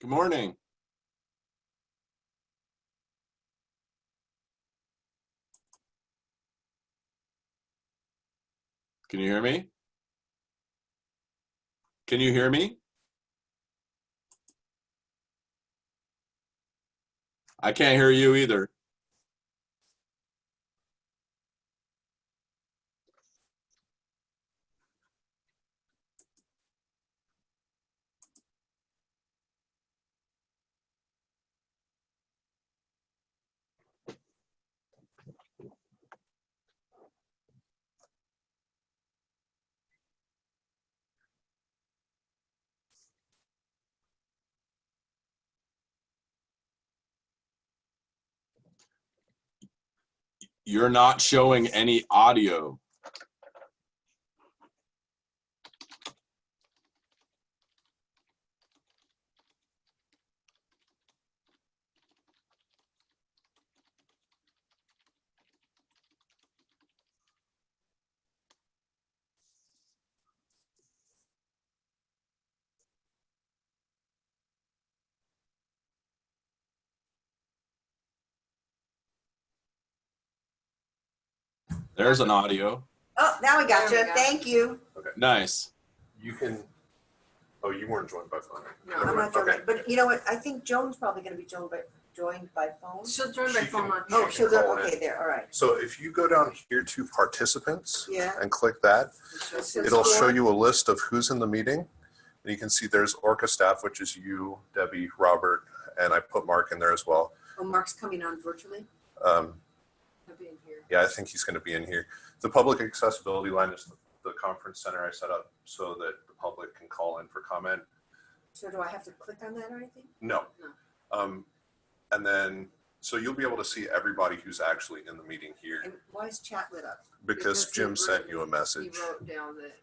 Good morning. Can you hear me? Can you hear me? I can't hear you either. You're not showing any audio. There's an audio. Oh, now we got you. Thank you. Okay. Nice. You can. Oh, you weren't joined by phone. No, I'm not joining. Okay. But you know what? I think Joan's probably going to be joined by phone. She'll join by She phone can- on. Oh, she'll go. call in. Okay, there. All right. So if you go down here to participants Yeah. and click that, This is it'll show for- you a list of who's in the meeting. And you can see there's ORCAA staff, which is you, Debbie, Robert, and I put Mark in there as well. Oh, Mark's coming on virtually. He'll be in here. Yeah, I think he's going to be in here. The public accessibility line is the conference center I set up so that the public can call in for comment. So do I have to click on that or anything? No. And then, so you'll be able to see everybody who's actually in the meeting here And why is chat lit up? because Because he Jim wrote- sent you a He message. wrote down that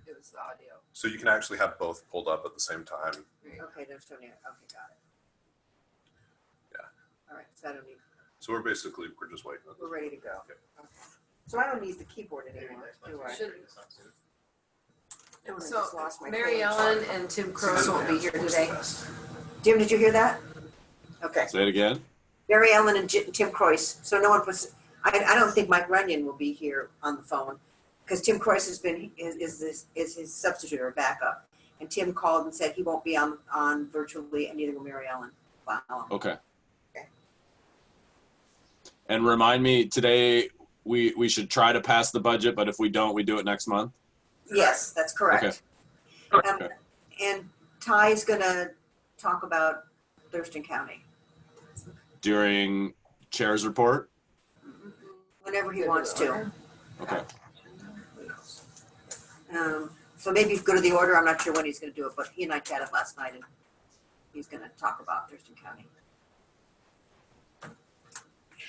it was the audio. So you can actually have both pulled up at the same time. Okay, there's Tony. Okay, got it. Yeah. All right, so I don't need. So we're just waiting. We're ready to go. Yep. Okay. So I don't need the keyboard anymore, do I? Should- Oh, I So just lost my Mary page. Ellen and Tim Cross won't be here today. Jim, did you hear that? Okay. Say it again. Mary Ellen and Tim Croyce. So no one puts, I don't think Mike Runyon will be here on the phone because Tim Croyce has been, is his substitute or backup. And Tim called and said he won't be on virtually and neither will Mary Ellen. Wow. Okay. Okay. And remind me, today we should try to pass the budget, but if we don't, we do it next month. Yes, that's correct. Okay. And Ty's gonna talk about Thurston County During chair's report. whenever he wants to. Okay. So maybe go to the order. I'm not sure when he's gonna do it, but he and I chatted last night and he's gonna talk about Thurston County.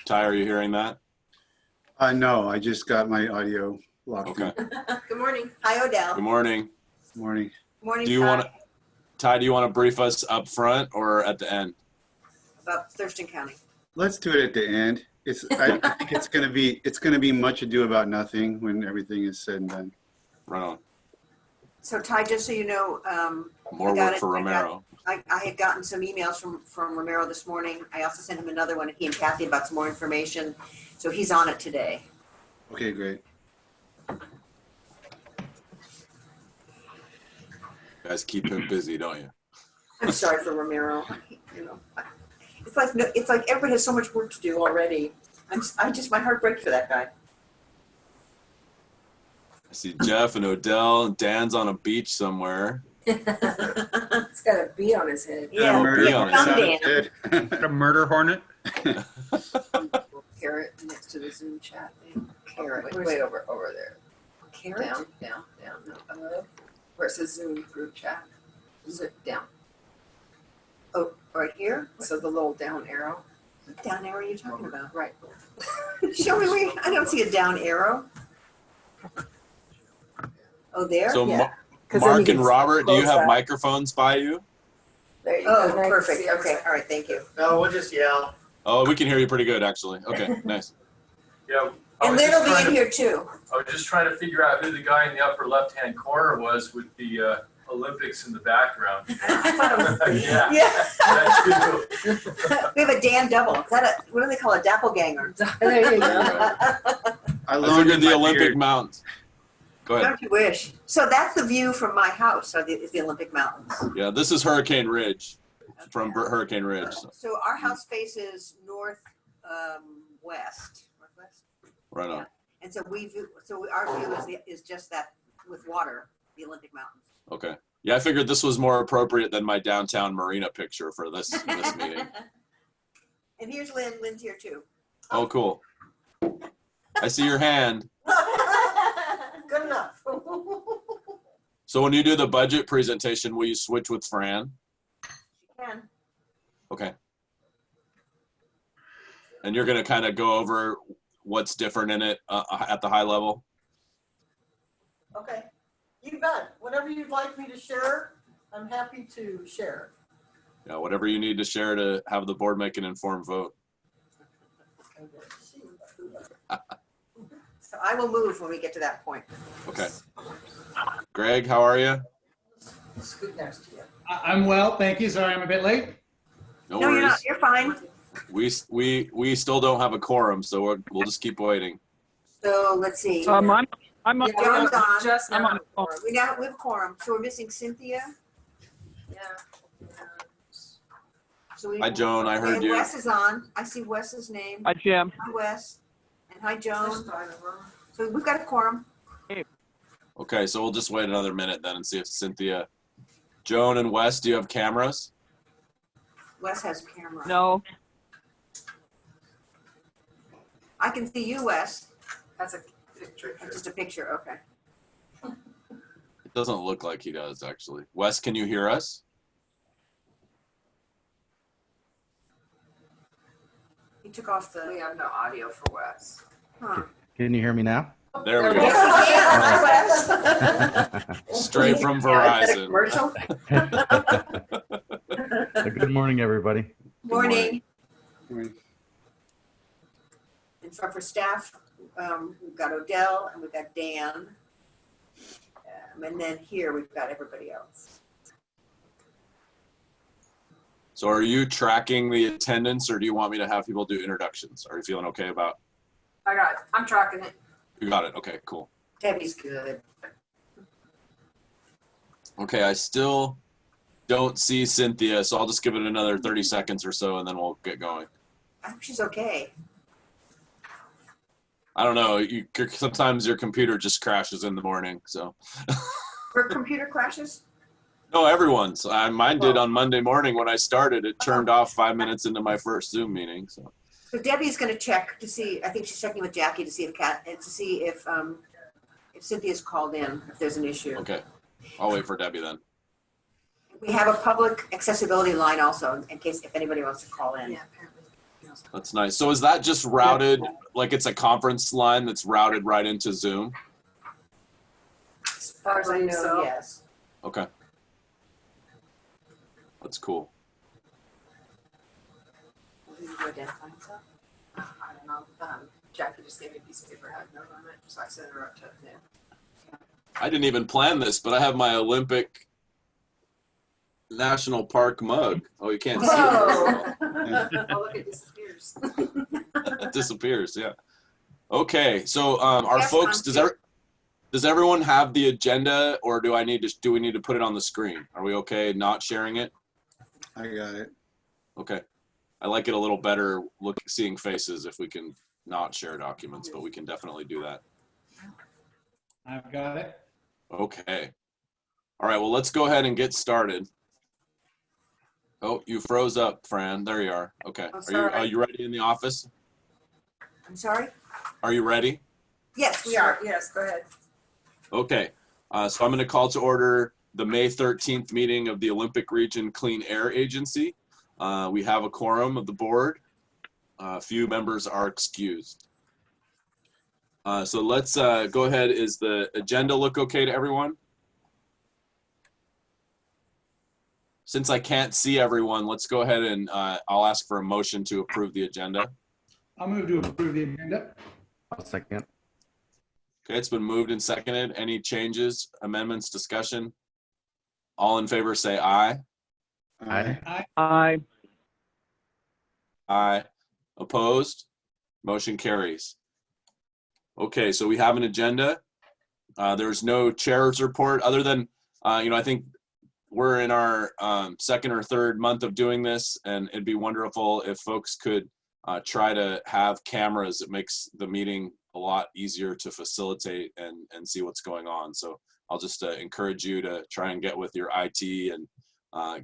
Ty, are you hearing that? No, I just got my audio locked Okay. in. Good morning. Hi, Odell. Good morning. Morning. Morning, Do you Ty. want to, Ty, do you want to brief us up front or at the end? About Thurston County. Let's do it at the end. I think it's gonna be much ado about nothing when everything is said and done. Right on. So Ty, just so you know, More I got work it. for I got- Romero. I had gotten some emails from Romero this morning. I also sent him another one, he and Kathy, about some more information. So he's on it today. Okay, great. You guys keep him busy, don't you? I'm sorry for Romero. You know, it's like everybody has so much work to do already. My heart breaks for that guy. I see Jeff and Odell and Dan's on a beach somewhere. He's got a bee on his head. Yeah, murder yeah, hornet. come Sounded Dan. good. A murder hornet? Carrot next to the Zoom chat thing. Carrot. Way over there. Carrot? Down. No, where it says Zoom group chat. Zip down. Oh, right here? So the little down arrow. What down arrow are you talking about? Right. Show me where, I don't see a down arrow. Oh, there? So Yeah. 'Cause then Mark you and can Robert, do you close have that. microphones by you? There you Oh, go. Now you can perfect. see Okay, us. all right, thank you. No, we'll just yell. Oh, we can hear you pretty good, actually. Okay, nice. Yeah. I And was Lynn just will be trying in to- here too. I was just trying to figure out who the guy in the upper left-hand corner was with the Olympics in the background. I thought it was- Yeah. Yeah. That too. We have a Dan double. Is that what do they call a doppelganger? There you go. I I loaned figured him the my Olympic beard. Mountains. Go ahead. Don't you wish? So that's the view from my house, is the Olympic Mountains. Yeah, this is Hurricane Ridge, from Hurricane Ridge. So our house faces northwest. Northwest. Right on. And so our view is just that with water, the Olympic Mountains. Okay. Yeah, I figured this was more appropriate than my downtown marina picture for this meeting. And here's Lynn. Lynn's here too. Oh, cool. I see your hand. Good enough. So when you do the budget presentation, will you switch with Fran? She can. Okay. And you're going to kind of go over what's different in it at the high level? Okay, you bet. Whatever you'd like me to share, I'm happy to share. Yeah, whatever you need to share to have the board make an informed vote. So I will move when we get to that point. Okay. Greg, how are you? Scoot next to you. I'm well, thank you. Sorry, I'm a bit late. No No, you're worries. not. You're fine. We still don't have a quorum, so we'll just keep waiting. So let's see. I'm on Yeah, John's on. Just I'm now. on the phone. We have a quorum. So we're missing Cynthia. Yeah. So we, Hi, Joan, I heard and you. Wes is on. I see Wes's name. Hi, Jim. Hi, Wes. And hi, There's Joan. 5 of them. So we've got a quorum. Okay, so we'll just wait another minute then and see if Cynthia, Joan and Wes, do you have cameras? Wes has a camera. No, I can see you, Wes. That's a picture. It's just a picture. Okay. It doesn't look like he does, actually. Wes, can you hear us? He took off We the. have no audio for Wes. Huh. Can you hear me now? There we go. Yes, he can. Hi, Wes. Straight from Yeah, is that a Verizon. commercial? Good morning, everybody. Morning. Morning. And so for staff, we've got Odell and we've got Dan. And then here we've got everybody else. So are you tracking the attendance or do you want me to have people do introductions? Are you feeling okay about? I got it. I'm tracking it. You got it. Okay, cool. Debbie's good. Okay, I still don't see Cynthia, so I'll just give it another 30 seconds or so and then we'll get going. I hope she's okay. I don't know. Sometimes your computer just crashes in the morning. So Her computer crashes? no, everyone's. Mine did on Monday morning when I started. It turned off 5 minutes into my first Zoom meeting. So So Debbie's going to check to see. I think she's checking with Jackie to see if Cynthia's called in, if there's an issue. okay, I'll wait for Debbie then. We have a public accessibility line also in case if anybody wants to call in. Yeah, apparently. That's nice. So is that just routed like it's a conference line that's routed right into Zoom? As far as I know, So. yes. Okay, that's cool. Will you identify yourself? I don't know. Jackie just gave me a piece of paper, had a note on it, so I sent her up to him. I didn't even plan this, but I have my Olympic National Park mug. Oh, you can't see Whoa. Oh, look, it disappears. it. It disappears. Yeah. Okay. So our Yes, folks, I'm does everyone have the agenda, or do we need to put it on the screen? Are we okay not sharing it? I got it. Okay. I like it a little better seeing faces if we can not share documents, but we can definitely do that. I've got it. Okay. All right. Well, let's go ahead and get started. Oh, you froze up, Fran. There you are. Okay. Oh, Are sorry. you ready in the office? I'm sorry? Are you ready? Yes, we are. Sure, yes, go ahead. Okay. So I'm going to call to order the May 13th meeting of the Olympic Region Clean Air Agency. We have a quorum of the board. A few members are excused. So let's go ahead. Is the agenda look okay to everyone? Since I can't see everyone, let's go ahead and I'll ask for a motion to approve the agenda. I'll move to approve the agenda. I'll second. Okay, it's been moved and seconded. Any changes, amendments, discussion? All in favor say aye. Aye. Aye. Aye. Opposed? Motion carries. Okay, so we have an agenda. There's no chair's report other than, I think we're in our second or third month of doing this, and it'd be wonderful if folks could try to have cameras. It makes the meeting a lot easier to facilitate and see what's going on. So I'll just encourage you to try and get with your IT and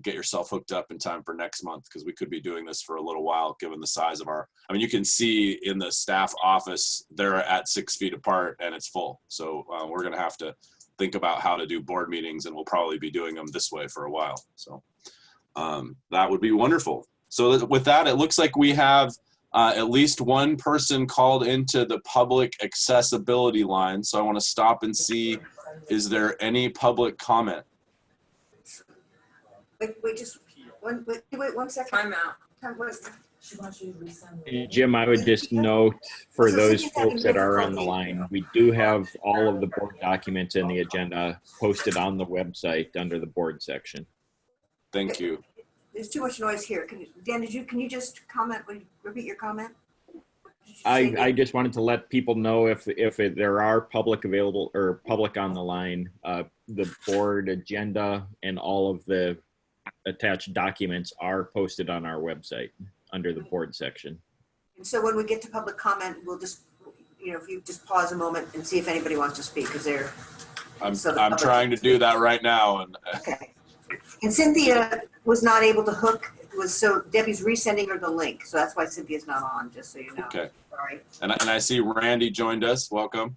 get yourself hooked up in time for next month, because we could be doing this for a little while given the size of our, you can see in the staff office, they're at 6 feet apart and it's full. So we're going to have to think about how to do board meetings, and we'll probably be doing them this way for a while. So that would be wonderful. So with that, it looks like we have at least one person called into the public accessibility line. So I want to stop and see, is there any public comment? Wait 1 second. Time out. She wants you to resend. Jim, I would just note for So those Cynthia's having folks that are on the difficulty. line, we do have all of the board documents and the agenda posted on the website under the board section. Thank you. There's too much noise here. Dan, can you just comment? Will you repeat your comment? Did you say I just wanted to let people know if there are public available or public on the line, the board agenda and all of the attached documents are posted on our website under the board section. And so when we get to public comment, we'll just, if you just pause a moment and see if anybody wants to speak, because they're. I'm so the public- trying to do that right now. And Okay. And Cynthia was not able to hook. So Debbie's resending her the link. So that's why Cynthia's not on, just so you know. okay. Sorry. And I see Randy joined us. Welcome.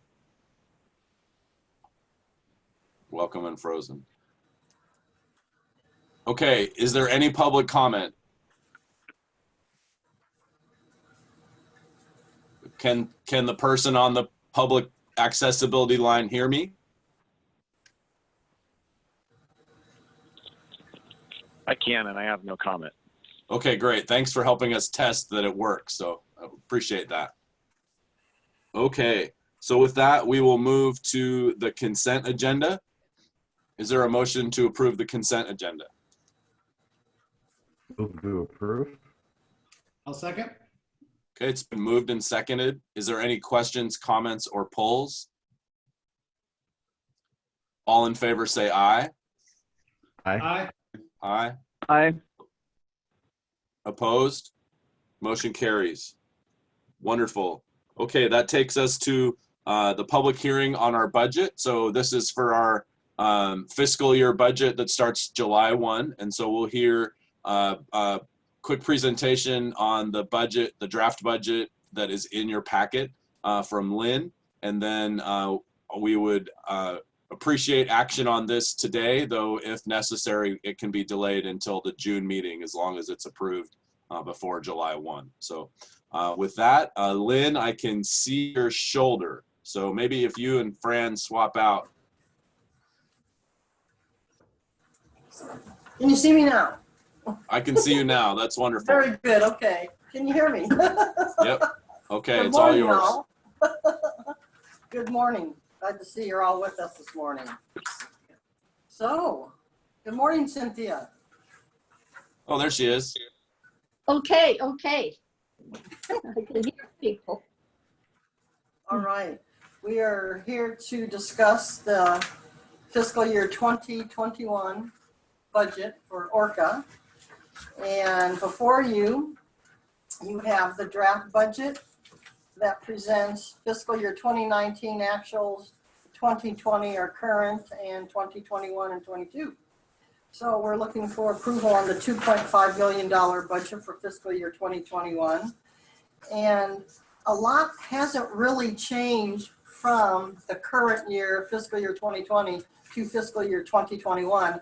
Welcome and frozen. Okay, is there any public comment? Can the person on the public accessibility line hear me? I can, and I have no comment. Okay, great. Thanks for helping us test that it works. So I appreciate that. Okay, so with that, we will move to the consent agenda. Is there a motion to approve the consent agenda? Move to approve. I'll second. Okay, it's been moved and seconded. Is there any questions, comments, or polls? All in favor say aye. Aye. Aye. Aye. Aye. Opposed? Motion carries. Wonderful. Okay, that takes us to the public hearing on our budget. So this is for our fiscal year budget that starts July 1. And so we'll hear a quick presentation on the budget, the draft budget that is in your packet from Lynn. And then we would appreciate action on this today, though if necessary, it can be delayed until the June meeting as long as it's approved before July 1. So with that, Lynn, I can see your shoulder. So maybe if you and Fran swap out. Can you see me now? I can see you now. That's wonderful. Very good, okay. Can you hear me? Yep. Okay, Good it's all morning, yours. all. Good morning. Glad to see you're all with us this morning. So, good morning, Cynthia. Oh, there she is. Okay. I can hear people. All right. We are here to discuss the fiscal year 2021 budget for ORCAA. And before you have the draft budget that presents fiscal year 2019 actuals, 2020 are current, and 2021 and 22. So we're looking for approval on the $2.5 billion budget for fiscal year 2021. And a lot hasn't really changed from the current year, fiscal year 2020, to fiscal year 2021.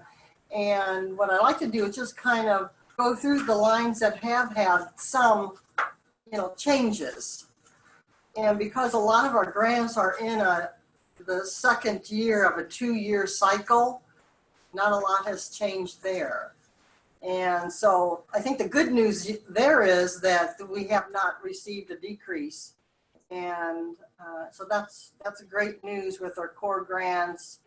And what I like to do is just kind of go through the lines that have had some, changes. And because a lot of our grants are in the second year of a 2-year cycle, not a lot has changed there. And so I think the good news there is that we have not received a decrease. And so that's great news with our core grants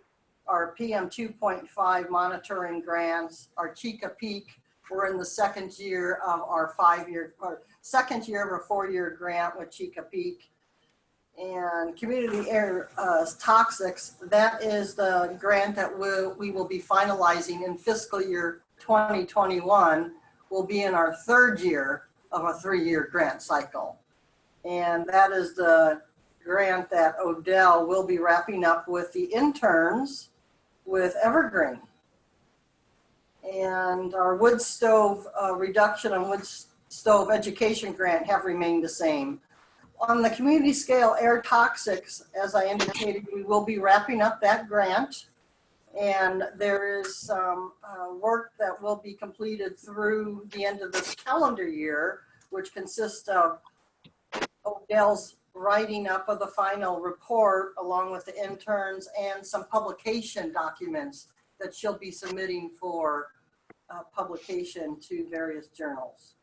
our PM 2.5 monitoring grants, our Chica Peak. We're in the second year of our 4-year grant with Chica Peak. And community air toxics, that is the grant that we will be finalizing in fiscal year 2021. Will be in our third year of a 3-year grant cycle. And that is the grant that Odell will be wrapping up with the interns with Evergreen. And our wood stove reduction and wood stove education grant have remained the same. On the community scale air toxics, as I indicated, we will be wrapping up that grant. And there is some work that will be completed through the end of this calendar year, which consists of Odell's writing up of the final report along with the interns and some publication documents that she'll be submitting for publication to various journals.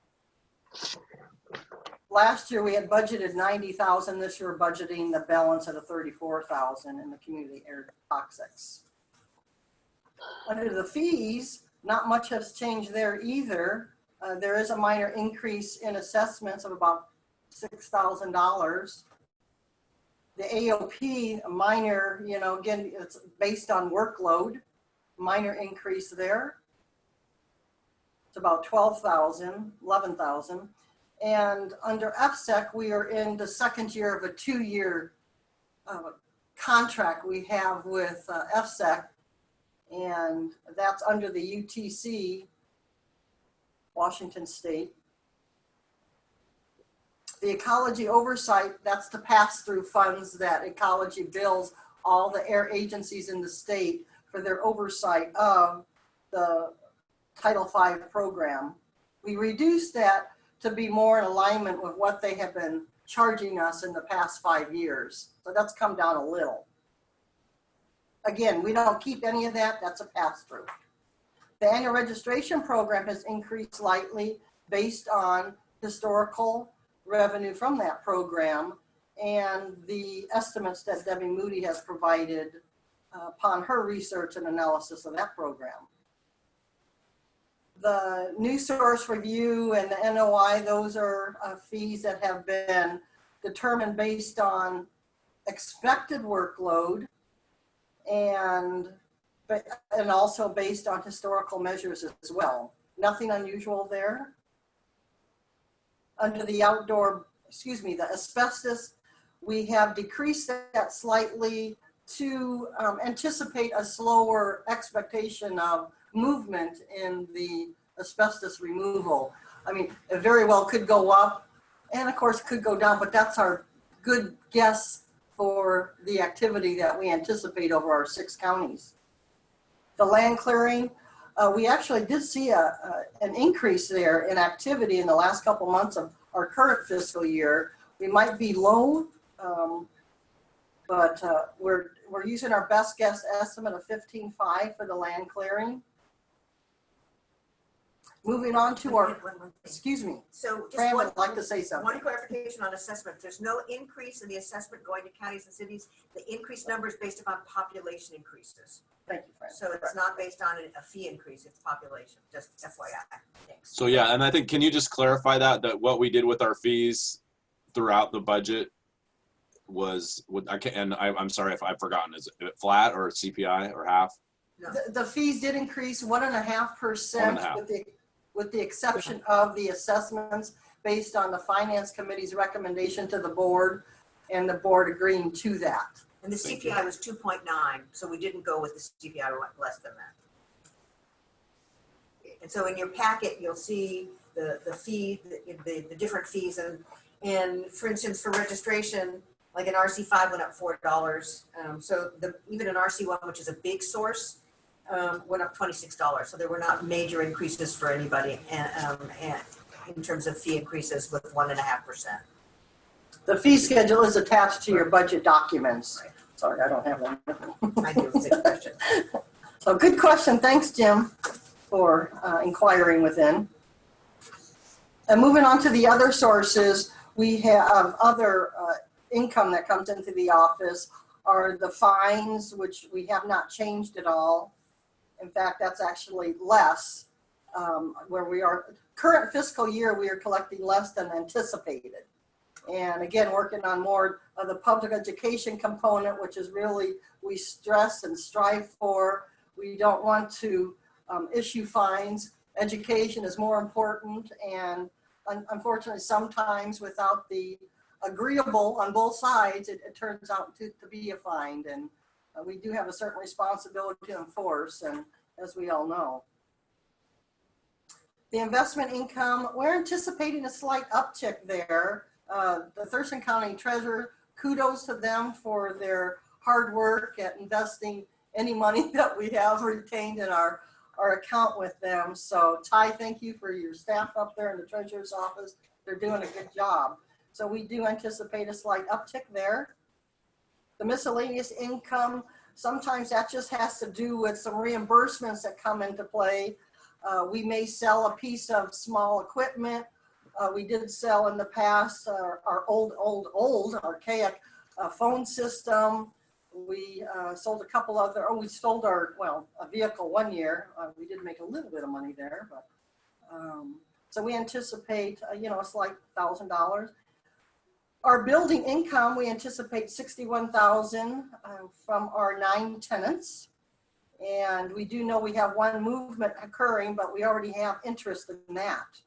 Last year we had budgeted $90,000. This year we're budgeting the balance at a $34,000 in the community air toxics. Under the fees, not much has changed there either. There is a minor increase in assessments of about $6,000. The AOP, a minor, again, it's based on workload, minor increase there. It's about $12,000, $11,000. And under FSEC, we are in the second year of a 2-year contract we have with FSEC, and that's under the UTC, Washington State. The ecology oversight, that's the pass-through funds that ecology bills all the air agencies in the state for their oversight of the Title V program. We reduced that to be more in alignment with what they have been charging us in the past 5 years. So that's come down a little. Again, we don't keep any of that, that's a pass-through. The annual registration program has increased slightly based on historical revenue from that program and the estimates that Debbie Moody has provided upon her research and analysis of that program. The new source review and the NOI, those are fees that have been determined based on expected workload and also based on historical measures as well. Nothing unusual there. Under the the asbestos, we have decreased that slightly to anticipate a slower expectation of movement in the asbestos removal. I mean, it very well could go up and of course could go down, but that's our good guess for the activity that we anticipate over our 6 counties. The land clearing, we actually did see an increase there in activity in the last couple months of our current fiscal year. We might be low, but we're using our best guess estimate of 15.5 for the land clearing. Moving on to our, excuse me. So just Fran would like to say something. One clarification on assessment. There's no increase in the assessment going to counties and cities. The increased number is based upon population increases. Thank you, Fran. So it's not based on a fee increase, it's population, just FYI. Thanks. So yeah, and I think, can you just clarify that what we did with our fees throughout the budget was, I'm sorry if I've forgotten, is it flat or CPI or half? No. The fees did increase 1.5% with the exception of the assessments based on the Finance Committee's recommendation to the board and the board agreeing to that. And the CPI was 2.9, so we didn't go with the CPI less than that. And so in your packet, you'll see the fee, the different fees, and for instance, for registration, like an RC5 went up $4. So even an RC1, which is a big source, went up $26. So there were not major increases for anybody, and in terms of fee increases with 1.5%. The fee schedule is attached to your budget documents. Right. Sorry, I don't have one. I do. Good question. So good question. Thanks, Jim, for inquiring within. And moving on to the other sources, we have other income that comes into the office. are the fines, which we have not changed at all. In fact, that's actually less, where we are, current fiscal year, we are collecting less than anticipated. And again, working on more of the public education component, which is really, we stress and strive for. We don't want to issue fines. Education is more important, and unfortunately, sometimes without the agreeable on both sides, it turns out to be a fine. And we do have a certain responsibility to enforce, and as we all know. The investment income, we're anticipating a slight uptick there. The Thurston County Treasurer, kudos to them for their hard work at investing any money that we have retained in our account with them. So Ty, thank you for your staff up there in the Treasurer's office. They're doing a good job. So we do anticipate a slight uptick there. The miscellaneous income, sometimes that just has to do with some reimbursements that come into play. We may sell a piece of small equipment. We did sell in the past our old archaic phone system. We sold a couple other, we sold a vehicle one year. We did make a little bit of money there, but so we anticipate, a slight $1,000. Our building income, we anticipate $61,000 from our 9 tenants. And we do know we have one movement occurring, but we already have interest in that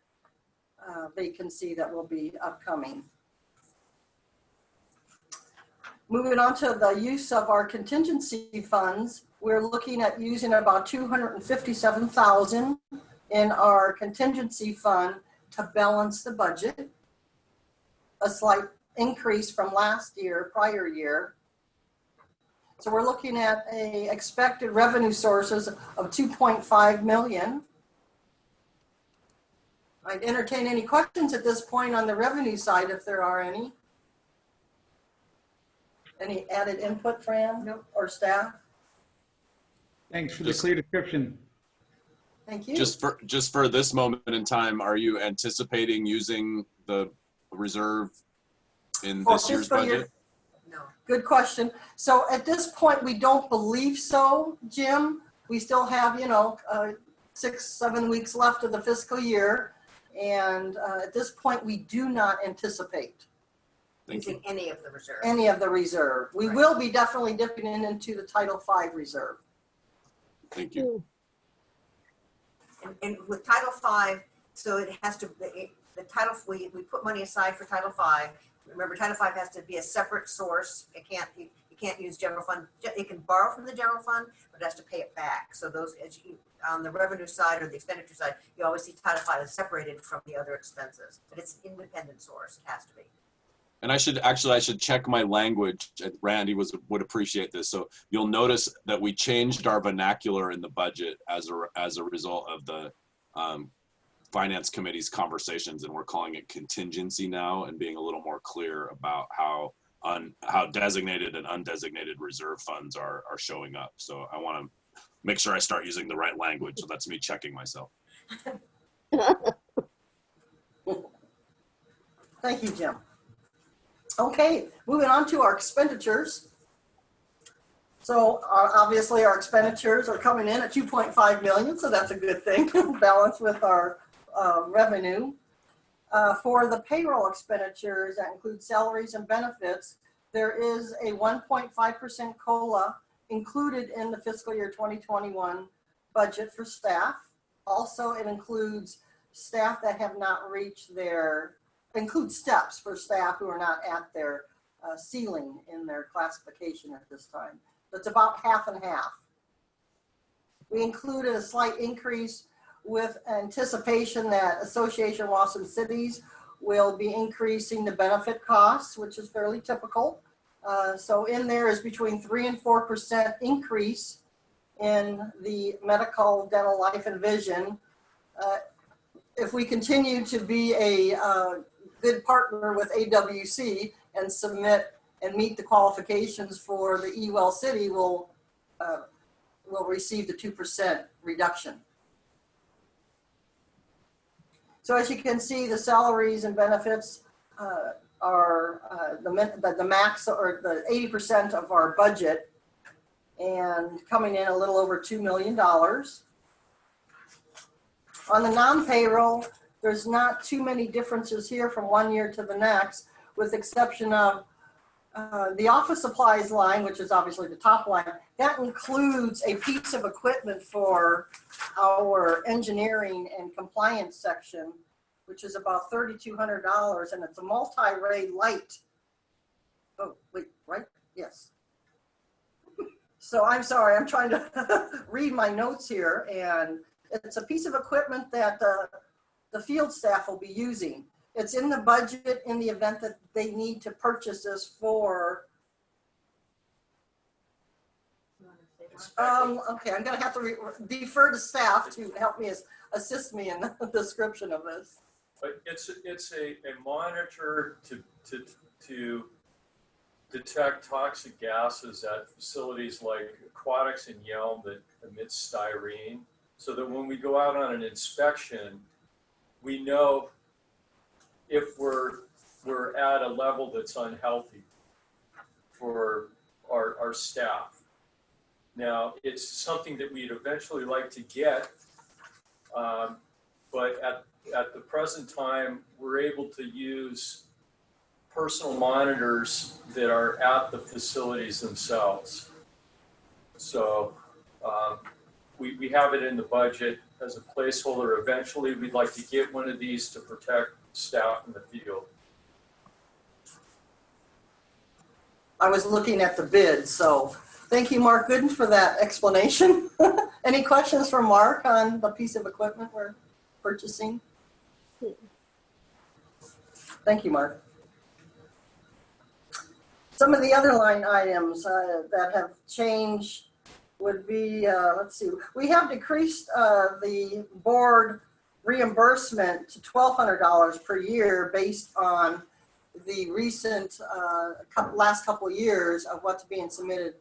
vacancy that will be upcoming. Moving on to the use of our contingency funds, we're looking at using about $257,000 in our contingency fund to balance the budget. A slight increase from prior year. So we're looking at a expected revenue sources of $2.5 million. I'd entertain any questions at this point on the revenue side, if there are any. Any added input, Fran? Nope. Or staff? Thanks for the clear description. Thank you. Just for this moment in time, are you anticipating using the reserve in this year's budget? No. Good question. So at this point, we don't believe so, Jim. We still have, 6-7 weeks left of the fiscal year. And at this point, we do not anticipate using any of the reserve. Any of the reserve. We will be definitely dipping into the Title V reserve. Thank you. And with Title V, so it has to, we put money aside for Title V. Remember, Title V has to be a separate source. You can't use general fund. It can borrow from the general fund, but it has to pay it back. So those, on the revenue side or the expenditure side, you always see Title V is separated from the other expenses, but it's an independent source. It has to be. And I should check my language. Randy would appreciate this. So you'll notice that we changed our vernacular in the budget as a result of the Finance Committee's conversations, and we're calling it contingency now, and being a little more clear about how designated and undesignated reserve funds are showing up. So I want to make sure I start using the right language. So that's me checking myself. Thank you, Jim. Okay, moving on to our expenditures. So obviously our expenditures are coming in at 2.5 million, so that's a good thing, balance with our revenue. For the payroll expenditures, that include salaries and benefits, there is a 1.5% COLA included in the fiscal year 2021 budget for staff. Also, it includes staff that have not reached includes steps for staff who are not at their ceiling in their classification at this time. So it's about half and half. We included a slight increase with anticipation that Association of Boston Cities will be increasing the benefit costs, which is fairly typical. So in there is between 3 and 4% increase in the medical, dental, life, and vision. If we continue to be a good partner with AWC and submit and meet the qualifications for the eWell City, will receive the 2% reduction. So as you can see, the salaries and benefits our, the max or the 80% of our budget and coming in a little over $2 million. On the non-payroll, there's not too many differences here from one year to the next, with exception of the office supplies line, which is obviously the top line. That includes a piece of equipment for our engineering and compliance section, which is about $3,200, and it's a multi-ray light. Oh, wait, right? Yes. So I'm sorry, I'm trying to read my notes here, and it's a piece of equipment that the field staff will be using. It's in the budget in the event that they need to purchase this for. Okay, I'm gonna have to defer to staff to help me assist me in the description of this. But it's a monitor to detect toxic gases at facilities like Aquatics and Yelm that emit styrene, so that when we go out on an inspection, we know if we're at a level that's unhealthy for our staff. Now, it's something that we'd eventually like to get, but at the present time, we're able to use personal monitors that are at the facilities themselves. So we have it in the budget as a placeholder. Eventually, we'd like to get one of these to protect staff in the field. I was looking at the bid, so thank you, Mark Gooden, for that explanation. Any questions for Mark on the piece of equipment we're purchasing? Thank you, Mark. Some of the other line items that have changed would be, let's see, we have decreased the board reimbursement to $1,200 per year based on the recent last couple of years of what's being submitted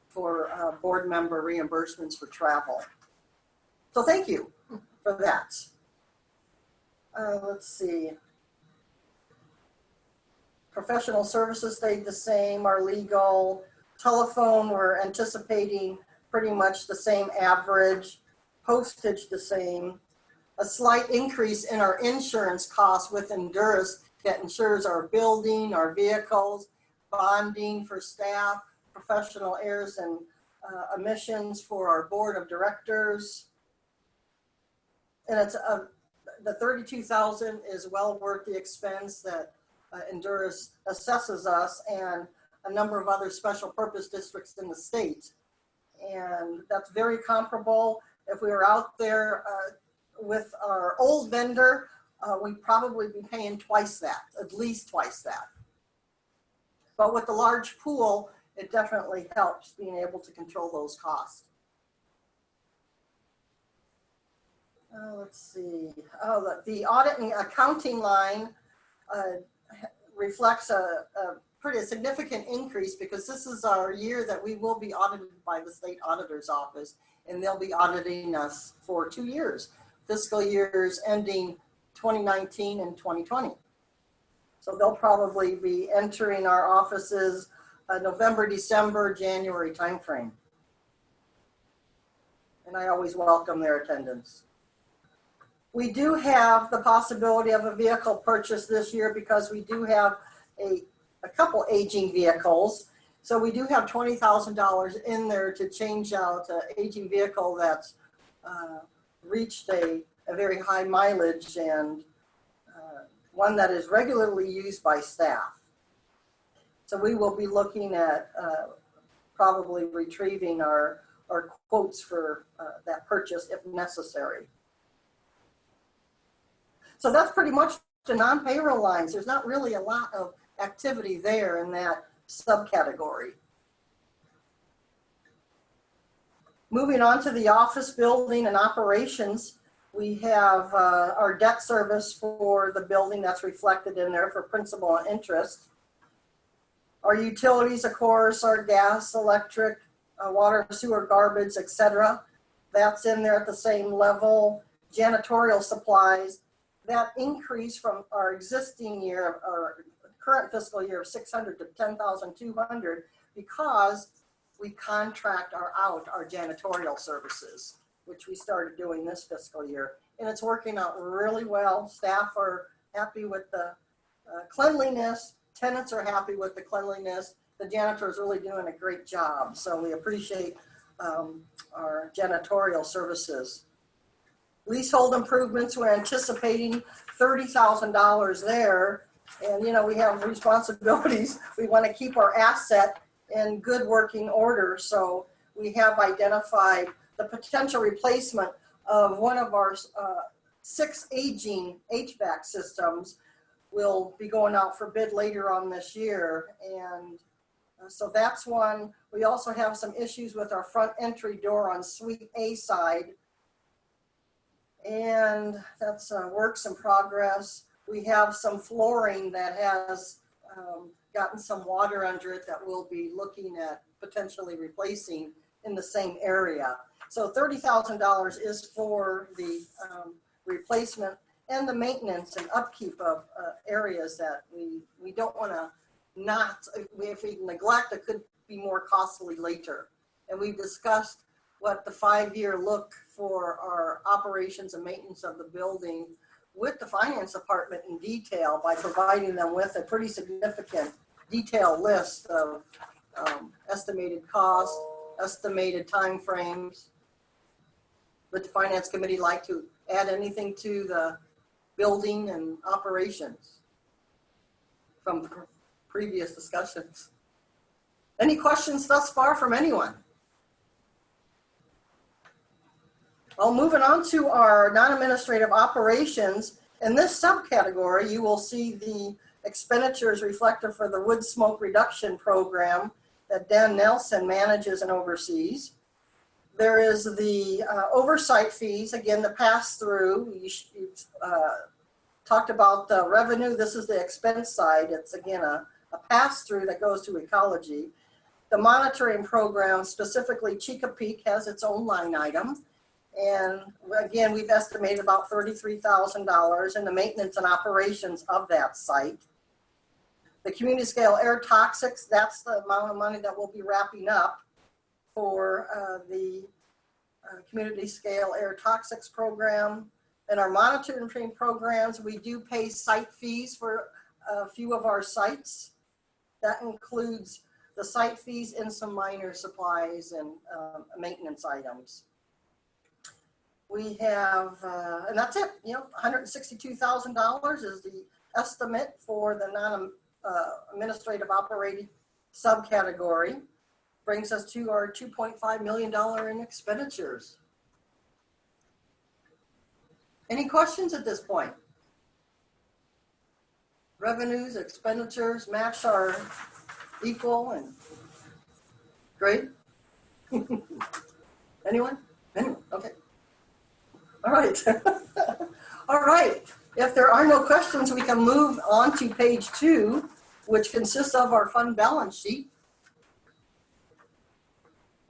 for board member reimbursements for travel. So thank you for that. Let's see. Professional services stayed the same, our legal. Telephone, we're anticipating pretty much the same average. Postage the same. A slight increase in our insurance costs with Endurus that insures our building, our vehicles, bonding for staff, professional errors and omissions for our board of directors. And it's the $32,000 is well worth the expense that Endurus assesses us and a number of other special purpose districts in the state. And that's very comparable. If we were out there with our old vendor, we'd probably be paying twice that, at least twice that. But with the large pool, it definitely helps being able to control those costs. Let's see. Oh, the audit and accounting line reflects a pretty significant increase because this is our year that we will be audited by the state auditor's office, and they'll be auditing us for 2 years, fiscal years ending 2019 and 2020. So they'll probably be entering our offices November, December, January timeframe. And I always welcome their attendance. We do have the possibility of a vehicle purchase this year because we do have a couple aging vehicles. So we do have $20,000 in there to change out an aging vehicle that's reached a very high mileage and one that is regularly used by staff. So we will be looking at probably retrieving our quotes for that purchase if necessary. So that's pretty much the non-payroll lines. There's not really a lot of activity there in that subcategory. Moving on to the office building and operations, we have our debt service for the building that's reflected in there for principal and interest. Our utilities, of course, our gas, electric, water, sewer, garbage, etc. That's in there at the same level. Janitorial supplies, that increase from our existing year, our current fiscal year of 600 to 10,200 because we contract out our janitorial services, which we started doing this fiscal year. And it's working out really well. Staff are happy with the cleanliness. Tenants are happy with the cleanliness. The janitor is really doing a great job. So we appreciate our janitorial services. Leasehold improvements, we're anticipating $30,000 there. And, you know, we have responsibilities. We want to keep our asset in good working order. So we have identified the potential replacement of one of our 6 aging HVAC systems. Will be going out for bid later on this year. And so that's one. We also have some issues with our front entry door on Suite A side. And that's works in progress. We have some flooring that has gotten some water under it that we'll be looking at potentially replacing in the same area. So $30,000 is for the replacement and the maintenance and upkeep of areas that we don't want to if we neglect, it could be more costly later. And we've discussed what the 5-year look for our operations and maintenance of the building with the finance department in detail by providing them with a pretty significant detailed list of estimated costs, estimated timeframes. Would the finance committee like to add anything to the building and operations from previous discussions? Any questions thus far from anyone? Well, moving on to our non-administrative operations. In this subcategory, you will see the expenditures reflected for the wood smoke reduction program that Dan Nelson manages and oversees. There is the oversight fees, again, the pass-through. You talked about the revenue. This is the expense side. It's, again, a pass-through that goes to ecology. The monitoring program, specifically Chesapeake, has its own line item. And again, we've estimated about $33,000 in the maintenance and operations of that site. The community scale air toxics, that's the amount of money that we'll be wrapping up for the community scale air toxics program. In our monitoring programs, we do pay site fees for a few of our sites. That includes the site fees and some minor supplies and maintenance items. We have, and that's it, you know, $162,000 is the estimate for the non-administrative operating subcategory. Brings us to our $2.5 million in expenditures. Any questions at this point? Revenues, expenditures match our equal and great. Anyone? Anyone? Okay. All right. All right. If there are no questions, we can move on to page 2, which consists of our fund balance sheet.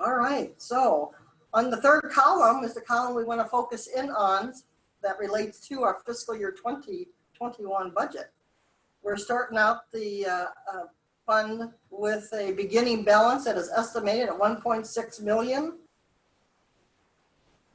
All right. So on the third column is the column we want to focus in on that relates to our fiscal year 2021 budget. We're starting out the fund with a beginning balance that is estimated at $1.6 million.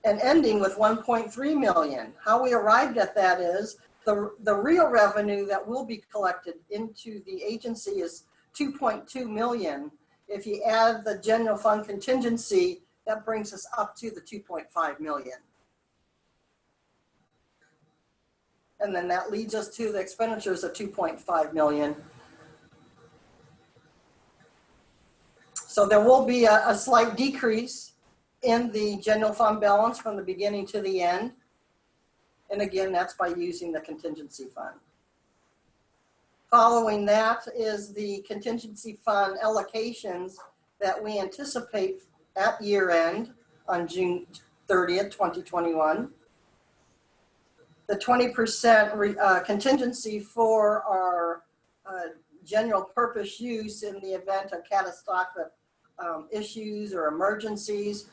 And ending with $1.3 million. How we arrived at that is the real revenue that will be collected into the agency is $2.2 million. If you add the general fund contingency, that brings us up to the $2.5 million. And then that leads us to the expenditures of $2.5 million. So there will be a slight decrease in the general fund balance from the beginning to the end. And again, that's by using the contingency fund. Following that is the contingency fund allocations that we anticipate at year end on June 30th, 2021. The 20% contingency for our general purpose use in the event of catastrophic issues or emergencies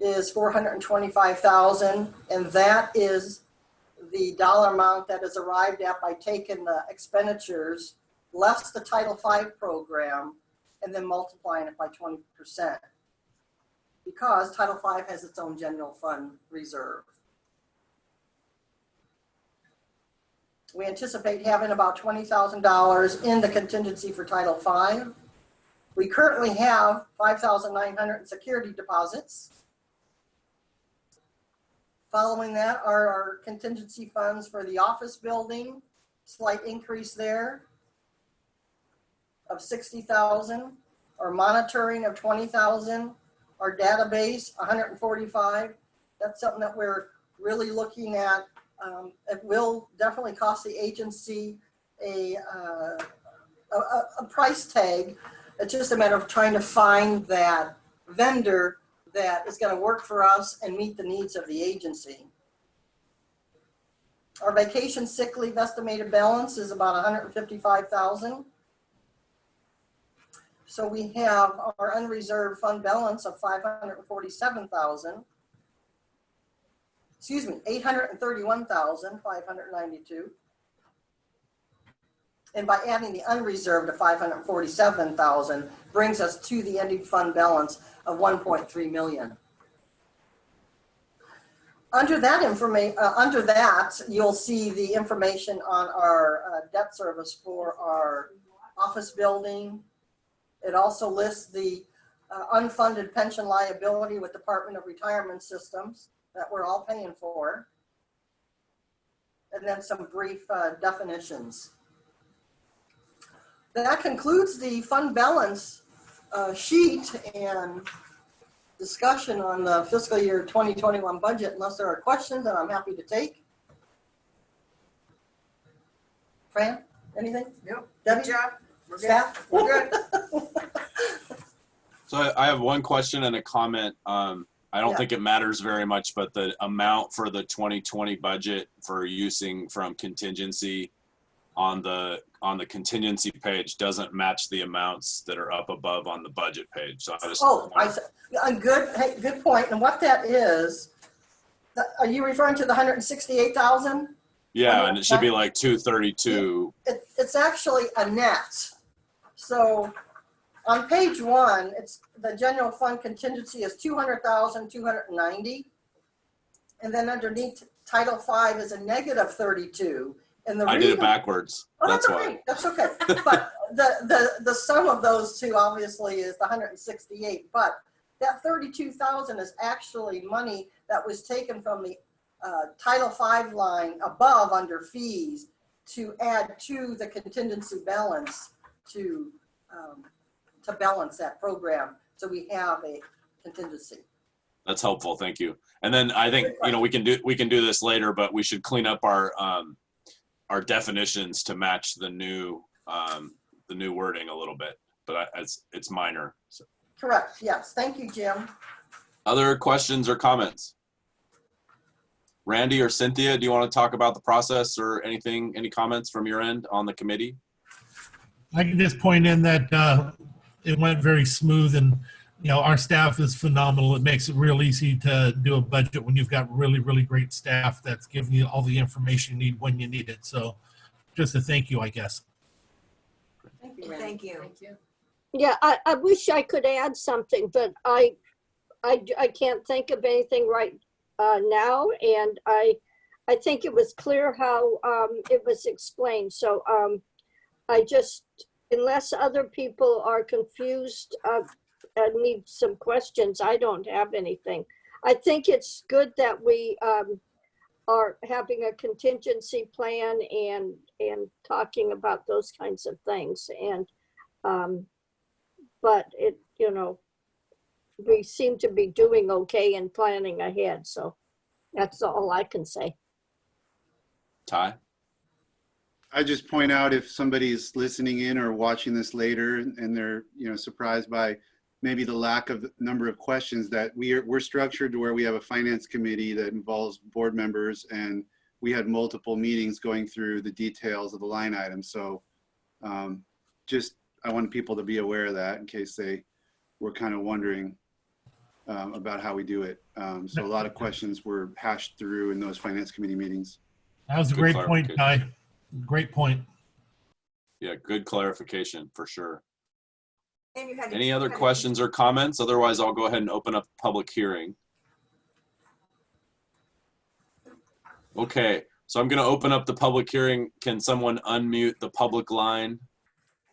is $425,000, and that is the dollar amount that is arrived at by taking the expenditures less the Title V program, and then multiplying it by 20%. Because Title V has its own general fund reserve. We anticipate having about $20,000 in the contingency for Title V. We currently have $5,900 in security deposits. Following that are our contingency funds for the office building, slight increase there of $60,000, our monitoring of $20,000, our database, $145,000. That's something that we're really looking at. It will definitely cost the agency a price tag. It's just a matter of trying to find that vendor that is going to work for us and meet the needs of the agency. Our vacation sick leave estimated balance is about $155,000. So we have our unreserved fund balance of $547,000. Excuse me, $831,592. And by adding the unreserved of $547,000 brings us to the ending fund balance of $1.3 million. Under that you'll see the information on our debt service for our office building. It also lists the unfunded pension liability with Department of Retirement Systems that we're all paying for. And then some brief definitions. That concludes the fund balance sheet and discussion on the fiscal year 2021 budget. Unless there are questions, that I'm happy to take. Fran, anything? Nope. Debbie? Good job. We're good. Staff? We're good. So I have one question and a comment. I don't think it matters very much, but the amount for the 2020 budget for using from contingency on the contingency page doesn't match the amounts that are up above on the budget page. So I just good point. And what that is, are you referring to the 168,000? Yeah, and it should be like 232. It's actually a net. So on page 1, it's the general fund contingency is 200,290, and then underneath Title V is a negative 32. And the I did it backwards. Oh, that's why. Okay. That's okay. But the sum of those two obviously is the 168. But that 32,000 is actually money that was taken from the Title V line above under fees to add to the contingency balance to balance that program. So we have a contingency. That's helpful. Thank you. And then I think we can do this later, but we should clean up our definitions to match the new wording a little bit. But it's minor. So. Correct. Yes. Thank you, Jim. Other questions or comments? Randy or Cynthia, do you want to talk about the process or anything? Any comments from your end on the committee? I can just point in that it went very smooth, and our staff is phenomenal. It makes it real easy to do a budget when you've got really, really great staff that's giving you all the information you need when you need it. So just a thank you, I guess. Thank you. Thank you. Thank you. Yeah, I wish I could add something, but I can't think of anything right now, and I think it was clear how it was explained. So I just, unless other people are confused, need some questions, I don't have anything. I think it's good that we are having a contingency plan and talking about those kinds of things. And but it, we seem to be doing okay and planning ahead. So that's all I can say. Ty? I just point out, if somebody's listening in or watching this later and they're surprised by maybe the lack of number of questions, that we're structured to where we have a finance committee that involves board members, and we had multiple meetings going through the details of the line items. So I want people to be aware of that in case they were kind of wondering about how we do it. So a lot of questions were hashed through in those finance committee meetings. That was a great point, Ty. Great point. Yeah, good clarification for sure. And you had Any other questions or comments? Otherwise, I'll go ahead and open up the public hearing. Okay, so I'm going to open up the public hearing. Can someone unmute the public line?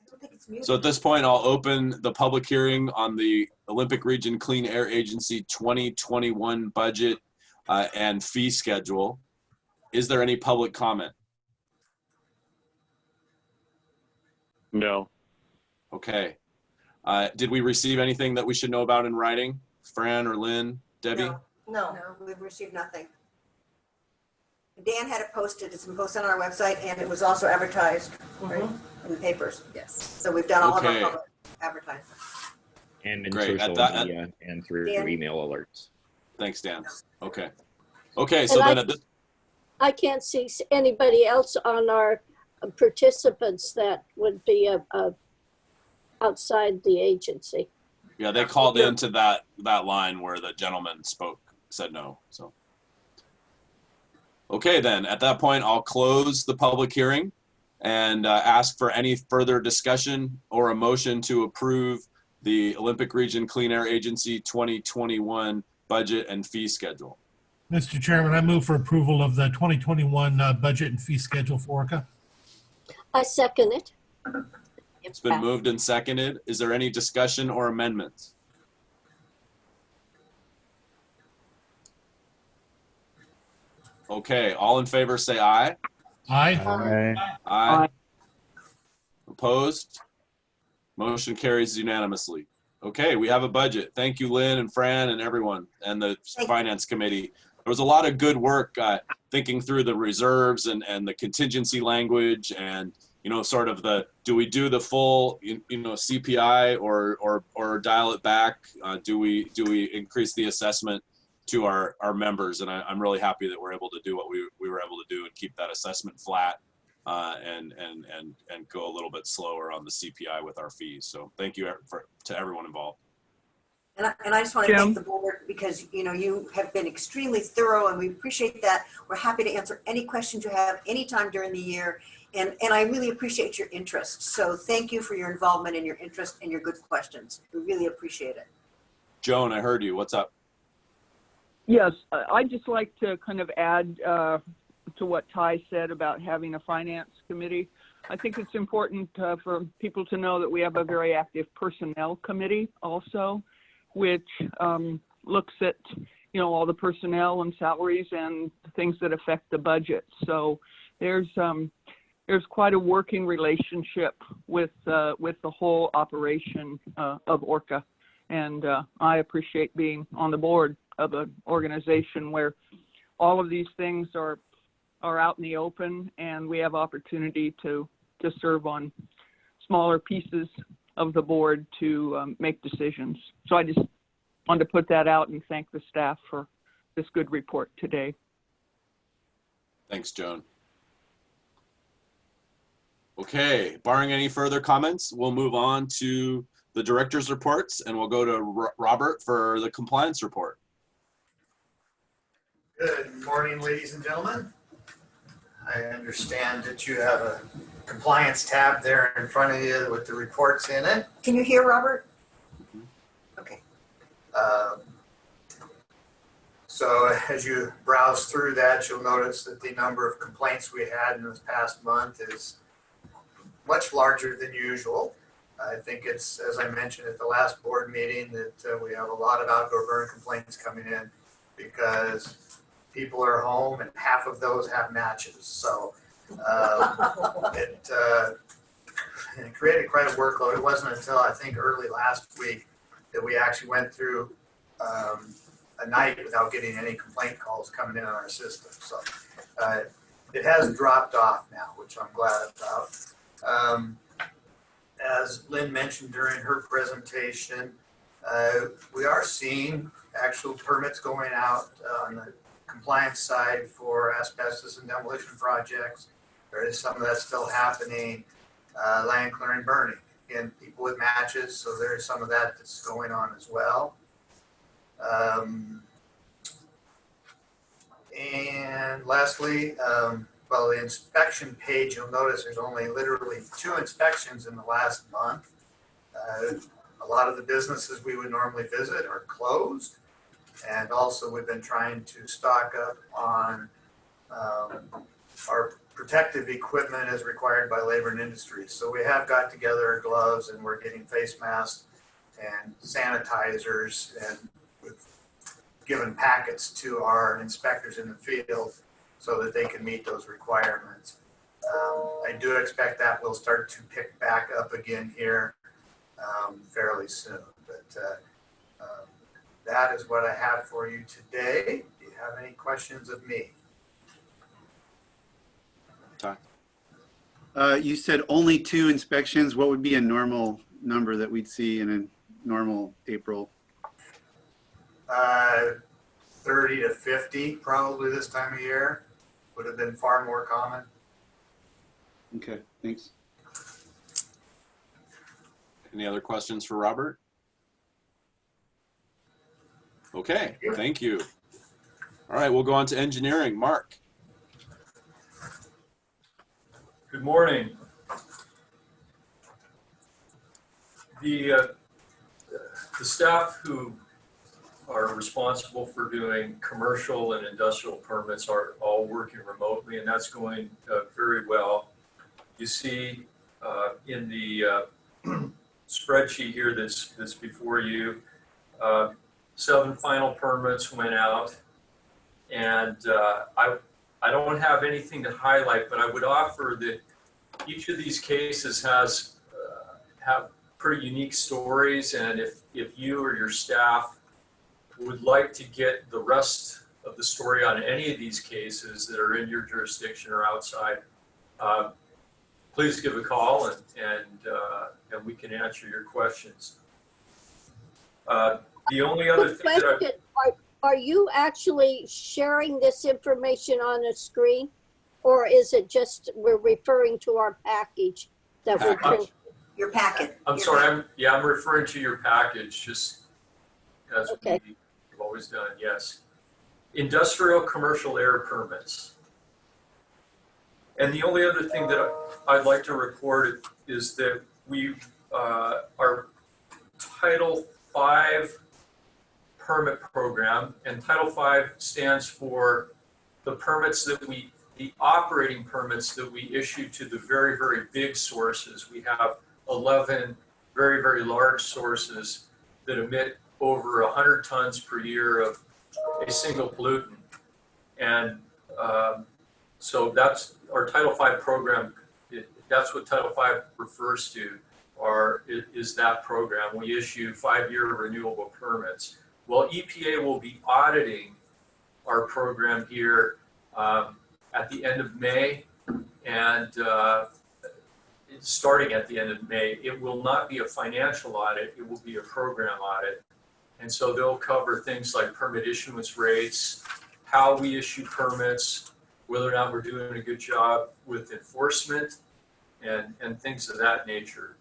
I don't think it's muted. So at this point, I'll open the public hearing on the Olympic Region Clean Air Agency 2021 budget and fee schedule. Is there any public comment? No. Okay. Did we receive anything that we should know about in writing? Fran or Lynn, Debbie? No, no, we've received nothing. Dan had it posted, it's been posted on our website, and it was also advertised, right, in the papers. Yes. So we've done all of our Okay. public advertising. And in Great. social media and through Dan? email alerts. Thanks, Dan. Okay. Okay, so And then at this, I can't see anybody else on our participants that would be outside the agency. yeah, they called into that line where the gentleman said no, so. Okay, then, at that point, I'll close the public hearing and ask for any further discussion or a motion to approve the Olympic Region Clean Air Agency 2021 budget and fee schedule. Mr. Chairman, I move for approval of the 2021 budget and fee schedule for ORCAA. I second it. It's been moved and seconded. Is there any discussion or amendments? Okay, all in favor say aye. Aye. Aye. Aye. Opposed? Motion carries unanimously. Okay, we have a budget. Thank you, Lynn and Fran and everyone and the Finance Committee. There was a lot of good work thinking through the reserves and the contingency language and, you know, sort of do we do the full, CPI or dial it back? Do we increase the assessment to our members? And I'm really happy that we're able to do what we were able to do and keep that assessment flat and go a little bit slower on the CPI with our fees. So thank you to everyone involved. And I just want to thank the board because, you have been extremely thorough and we appreciate that. We're happy to answer any questions you have anytime during the year. And I really appreciate your interest. So thank you for your involvement and your interest and your good questions. We really appreciate it. Joan, I heard you. What's up? Yes, I'd just like to kind of add to what Ty said about having a finance committee. I think it's important for people to know that we have a very active personnel committee also, which looks at, all the personnel and salaries and things that affect the budget. So there's quite a working relationship with the whole operation of ORCAA. And I appreciate being on the board of an organization where all of these things are out in the open and we have opportunity to serve on smaller pieces of the board to make decisions. So I just wanted to put that out and thank the staff for this good report today. Thanks, Joan. Okay, barring any further comments, we'll move on to the director's reports and we'll go to Robert for the compliance report. Good morning, ladies and gentlemen. I understand that you have a compliance tab there in front of you with the reports in it. Can you hear Robert? Okay. So as you browse through that, you'll notice that the number of complaints we had in this past month is much larger than usual. I think it's, as I mentioned at the last board meeting, that we have a lot of outdoor burn complaints coming in because people are home and half of those have matches. So it created quite a workload. It wasn't until I think early last week that we actually went through a night without getting any complaint calls coming in on our system. So it has dropped off now, which I'm glad about. As Lynn mentioned during her presentation, we are seeing actual permits going out on the compliance side for asbestos and demolition projects. There is some of that still happening. Land clearing, burning. Again, people with matches, so there is some of that that's going on as well. And lastly, Well, the inspection page, you'll notice there's only literally 2 inspections in the last month. A lot of the businesses we would normally visit are closed. And also we've been trying to stock up on our protective equipment as required by labor and industry. So we have got together our gloves and we're getting face masks and sanitizers, and we've given packets to our inspectors in the field so that they can meet those requirements. I do expect that will start to pick back up again here fairly soon. But that is what I have for you today. Do you have any questions of me? You said only 2 inspections. What would be a normal number that we'd see in a normal April? 30 to 50 probably this time of year. Would have been far more common. Okay, thanks. Any other questions for Robert? Okay, thank you. All right, we'll go on to engineering. Mark. Good morning. The staff who are responsible for doing commercial and industrial permits are all working remotely, and that's going very well. You see in the spreadsheet here that's before you, 7 final permits went out, and I don't have anything to highlight, but I would offer that each of these cases have pretty unique stories, and if you or your staff would like to get the rest of the story on any of these cases that are in your jurisdiction or outside, please give a call and we can answer your questions. The only other thing that are you actually sharing this information on the screen, or is it just we're referring to our package that we print? Your packet. I'm sorry, I'm referring to your package, just as Okay. we've always done, yes. Industrial commercial air permits. And the only other thing that I'd like to report is that we, our Title V permit program, and Title V stands for the permits that the operating permits that we issue to the very, very big sources. We have 11 very, very large sources that emit over 100 tons per year of a single pollutant. And so that's our Title V program. That's what Title V refers to, is that program. We issue 5-year renewable permits. Well, EPA will be auditing our program here at the end of May, and starting at the end of May. It will not be a financial audit, it will be a program audit. And so they'll cover things like permit issuance rates, how we issue permits, whether or not we're doing a good job with enforcement, and things of that nature.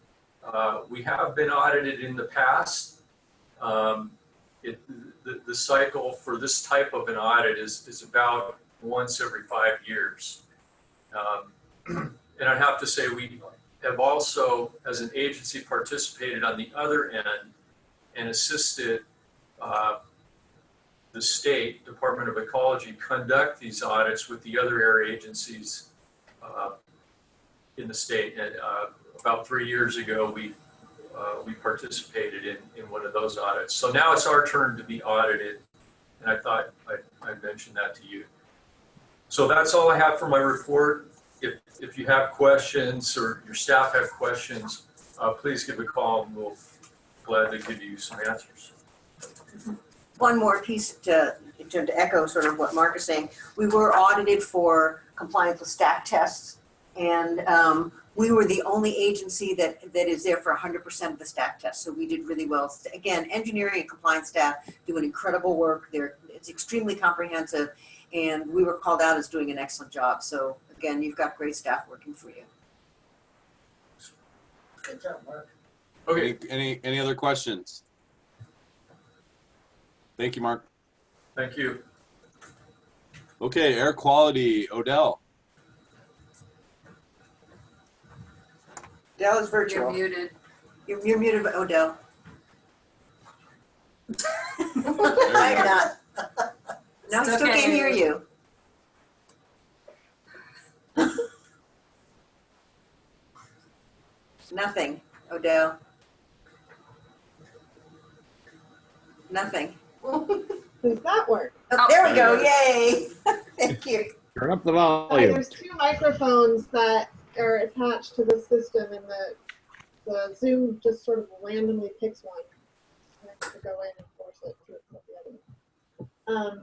We have been audited in the past. The cycle for this type of an audit is about once every 5 years. And I have to say, we have also, as an agency, participated on the other end and assisted the state Department of Ecology conduct these audits with the other area agencies in the state. And about 3 years ago, we participated in one of those audits. So now it's our turn to be audited, and I thought I'd mention that to you. So that's all I have for my report. If you have questions or your staff have questions, please give a call and we'll gladly give you some answers. One more piece to echo sort of what Mark is saying. We were audited for compliance with staff tests, and we were the only agency that is there for 100% of the staff tests. So we did really well. Again, engineering and compliance staff do an incredible work. It's extremely comprehensive, and we were called out as doing an excellent job. So again, you've got great staff working for you. Good job, Mark. Okay, any other questions? Thank you, Mark. Thank you. Okay, air quality, Odell. Odell is You're virtual. muted. You're muted, Odell. I'm not. No, I Still still can't can't hear hear you. Nothing, Odell. Nothing. Does that work? Oh, there we go, yay. Thank you. Turn up the Sorry, volume. there's two microphones that are attached to the system, and the Zoom just sort of randomly picks one. I have to go in and force it to accept the other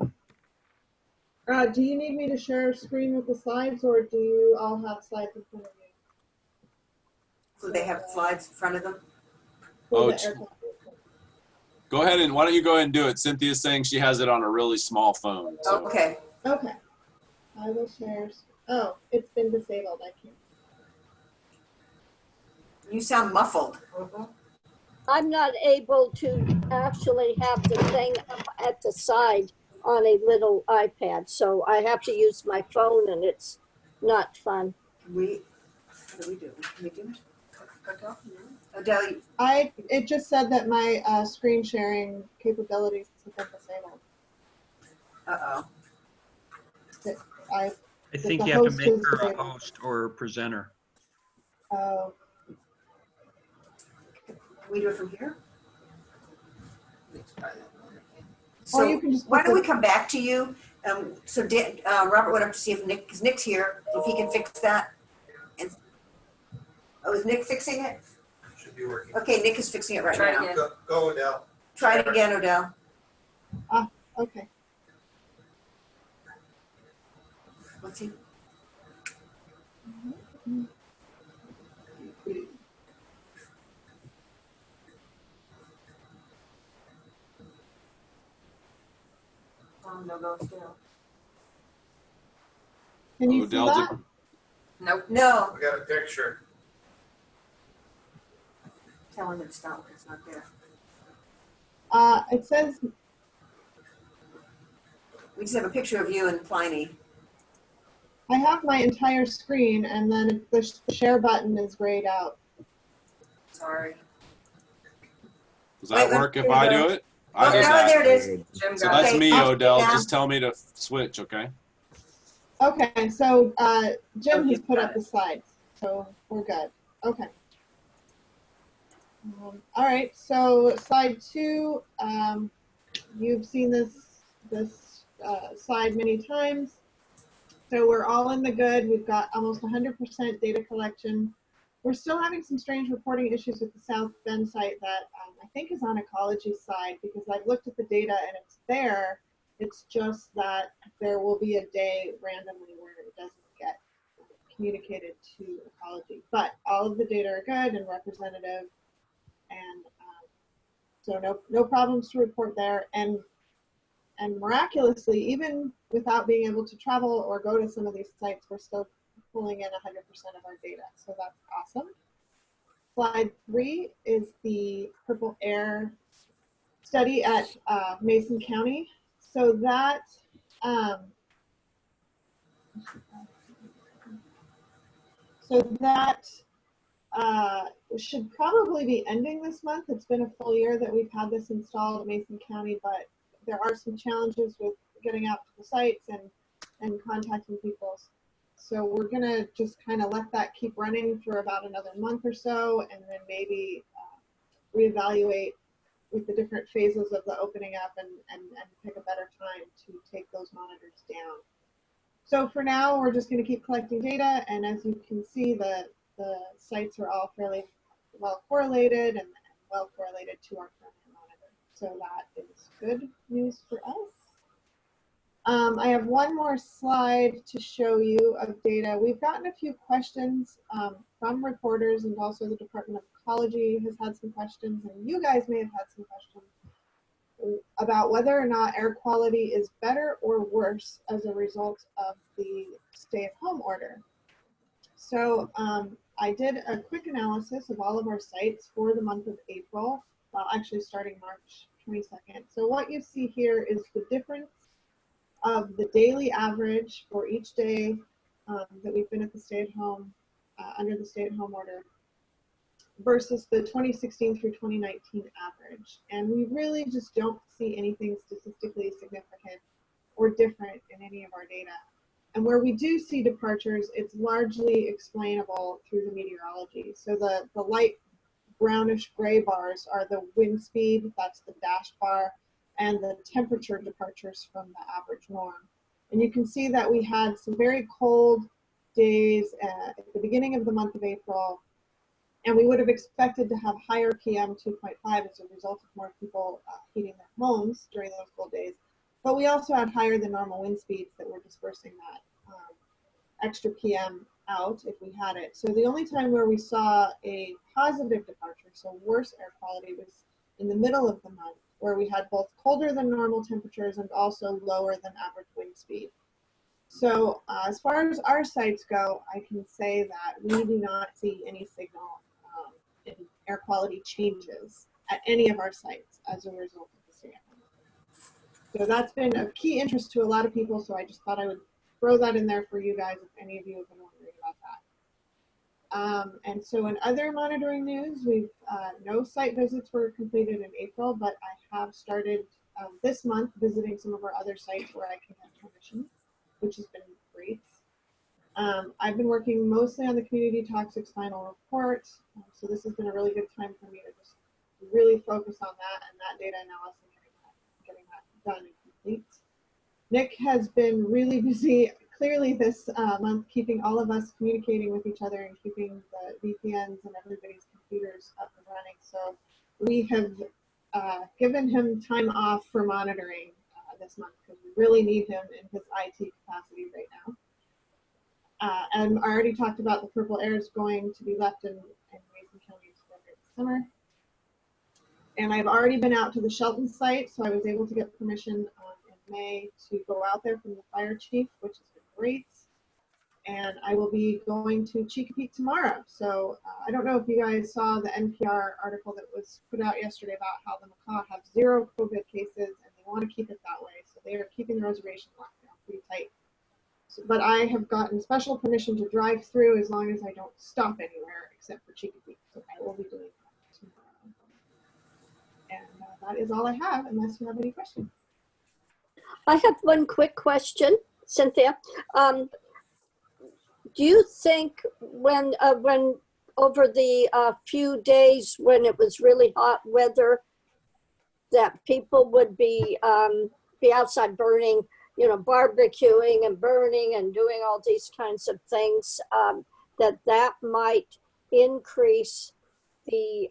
one. Do you need me to share a screen with the slides, or do you all have slides in front of you? So they have slides in front of them? Oh, go ahead and why don't you go ahead and do it? Cynthia's saying she has it on a really small phone. So. Okay. Okay. I will share. Oh, it's been disabled. I can't. You sound muffled. I'm not able to actually have the thing up at the side on a little iPad, so I have to use my phone, and it's not fun. What do we do? Can we do it? Odell, It just said that my screen sharing capabilities have been disabled. uh-oh. I think you have to make her a host or a presenter. Oh. Can we do it from here? Or So you can just why don't we come back to you? Robert went up to see if because Nick's here, if he can fix that. And is Nick fixing it? Should be working. Okay, Nick is fixing it right Try it now. again. Go Odell. Try it again, Odell. Okay. Let's see. No, still. Can you see that? Nope. No. We got a picture. Tell him it's not there. It says. We just have a picture of you and Pliny. I have my entire screen, and then the share button is grayed out. Sorry. Does that work if I do it? Oh, there it is. So that's me, Odell. Just tell me to switch, okay? Okay, so Jim has put up the slides, so we're good. Okay. All right, so slide 2, you've seen this slide many times. So we're all in the good. We've got almost 100% data collection. We're still having some strange reporting issues with the South Bend site that I think is on Ecology's side, because I've looked at the data and it's there. It's just that there will be a day randomly where it doesn't get communicated to Ecology. But all of the data are good and representative, and so no problems to report there. And miraculously, even without being able to travel or go to some of these sites, we're still pulling in 100% of our data. So that's awesome. Slide 3 is the Purple Air study at Mason County. So that should probably be ending this month. It's been a full year that we've had this installed at Mason County, but there are some challenges with getting out to the sites and contacting people. So we're gonna just kind of let that keep running for about another month or so, and then maybe reevaluate with the different phases of the opening up and pick a better time to take those monitors down. So for now, we're just gonna keep collecting data, and as you can see, the sites are all fairly well correlated and well correlated to our current monitor. So that is good news for us. I have one more slide to show you of data. We've gotten a few questions from reporters, and also the Department of Ecology has had some questions, and you guys may have had some questions about whether or not air quality is better or worse as a result of the stay-at-home order. So I did a quick analysis of all of our sites for the month of April, well, actually starting March 22nd. So what you see here is the difference of the daily average for each day that we've been at the stay-at-home, under the stay-at-home order, versus the 2016 through 2019 average. And we really just don't see anything statistically significant or different in any of our data. And where we do see departures, it's largely explainable through the meteorology. So the light brownish gray bars are the wind speed, that's the dashed bar, and the temperature departures from the average norm. And you can see that we had some very cold days at the beginning of the month of April, and we would have expected to have higher PM 2.5 as a result of more people heating their homes during those cold days. But we also had higher than normal wind speeds that were dispersing that extra PM out if we had it. So the only time where we saw a positive departure, so worse air quality, was in the middle of the month, where we had both colder than normal temperatures and also lower than average wind speed. So as far as our sites go, I can say that we do not see any signal in air quality changes at any of our sites as a result of the stay-at-home. So that's been of key interest to a lot of people, so I just thought I would throw that in there for you guys if any of you have been wondering about that. And so in other monitoring news, we've no site visits were completed in April, but I have started this month visiting some of our other sites where I can have permission, which has been great. I've been working mostly on the community toxics final report, so this has been a really good time for me to just really focus on that and that data analysis and getting that done and complete. Nick has been really busy, clearly this month, keeping all of us communicating with each other and keeping the VPNs and everybody's computers up and running. So we have given him time off for monitoring this month because we really need him in his IT capacity right now. And I already talked about the purple air is going to be left in Mason County for this summer. And I've already been out to the Shelton site, so I was able to get permission in May to go out there from the fire chief, which has been great. And I will be going to Chesapeake tomorrow. So I don't know if you guys saw the NPR article that was put out yesterday about how the Macaw have 0 COVID cases and they want to keep it that way. So they are keeping the reservation locked down pretty tight. So, but I have gotten special permission to drive through as long as I don't stop anywhere except for Chesapeake. So I will be doing that tomorrow. And that is all I have, unless you have any questions. I have one quick question, Cynthia. Do you think when over the few days when it was really hot weather, that people would be outside burning, you know, barbecuing and burning and doing all these kinds of things, that might increase the,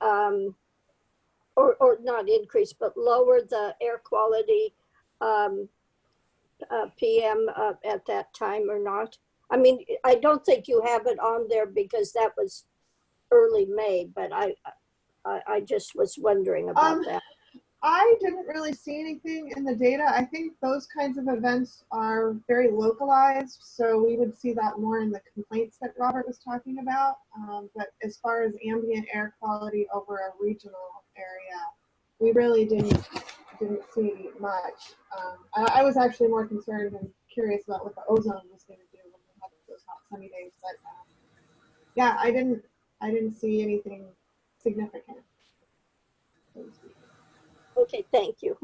or not increase, but lower the air quality PM at that time or not? I mean, I don't think you have it on there because that was early May, but I just was wondering about that. I didn't really see anything in the data. I think those kinds of events are very localized, so we would see that more in the complaints that Robert was talking about. But as far as ambient air quality over a regional area, we really didn't see much. I was actually more concerned and curious about what the ozone was going to do when we had those hot sunny days. But yeah, I didn't see anything significant. Okay, thank you.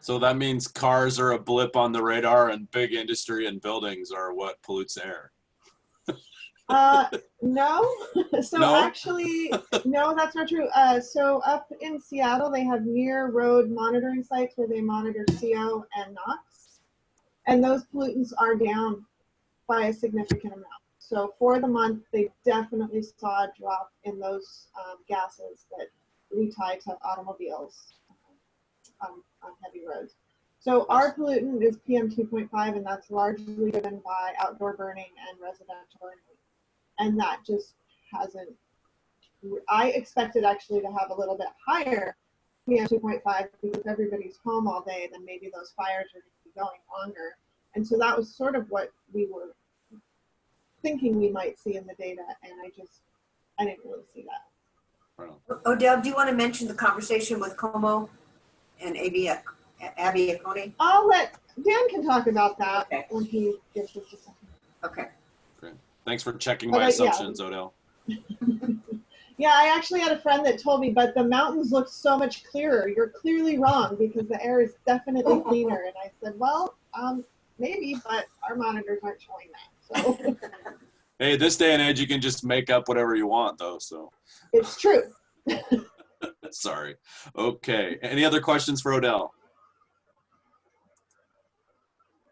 So that means cars are a blip on the radar and big industry and buildings are what pollutes air. No. So No? actually, no, that's not true. So up in Seattle, they have near road monitoring sites where they monitor CO and NOx. And those pollutants are down by a significant amount. So for the month, they definitely saw a drop in those gases that we tie to automobiles on heavy roads. So our pollutant is PM 2.5, and that's largely driven by outdoor burning and residential burning. And that just hasn't, I expected actually to have a little bit higher PM 2.5 because everybody's home all day, then maybe those fires are going to be going longer. And so that was sort of what we were thinking we might see in the data, and I didn't really see that. Odell, do you want to mention the conversation with Como and Abby Akoni? I'll let Dan can talk about that when he gives us a second. Okay. Great. Thanks for checking But my yeah. assumptions, Odell. Yeah, I actually had a friend that told me, but the mountains look so much clearer. You're clearly wrong because the air is definitely cleaner. And I said, well, maybe, but our monitors aren't showing that. So Hey, this day and age, you can just make up whatever you want, though. So it's true. sorry. Okay. Any other questions for Odell?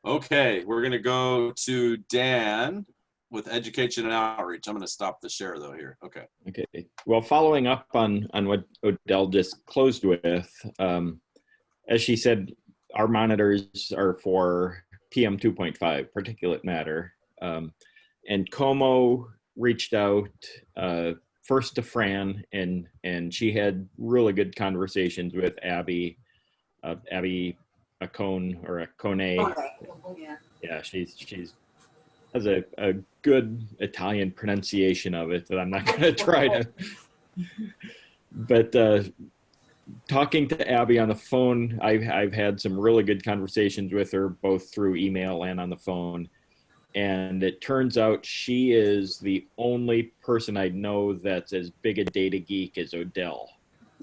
Okay, we're going to go to Dan with education and outreach. I'm going to stop the share though here. Okay. Okay. Well, following up on what Odell just closed with, as she said, our monitors are for PM 2.5, particulate matter. And Como reached out first to Fran, and she had really good conversations with Abby Acone or Acone. Yeah. Yeah, she's has a good Italian pronunciation of it that I'm not going to try to. But talking to Abby on the phone, I've had some really good conversations with her, both through email and on the phone. And it turns out she is the only person I know that's as big a data geek as Odell.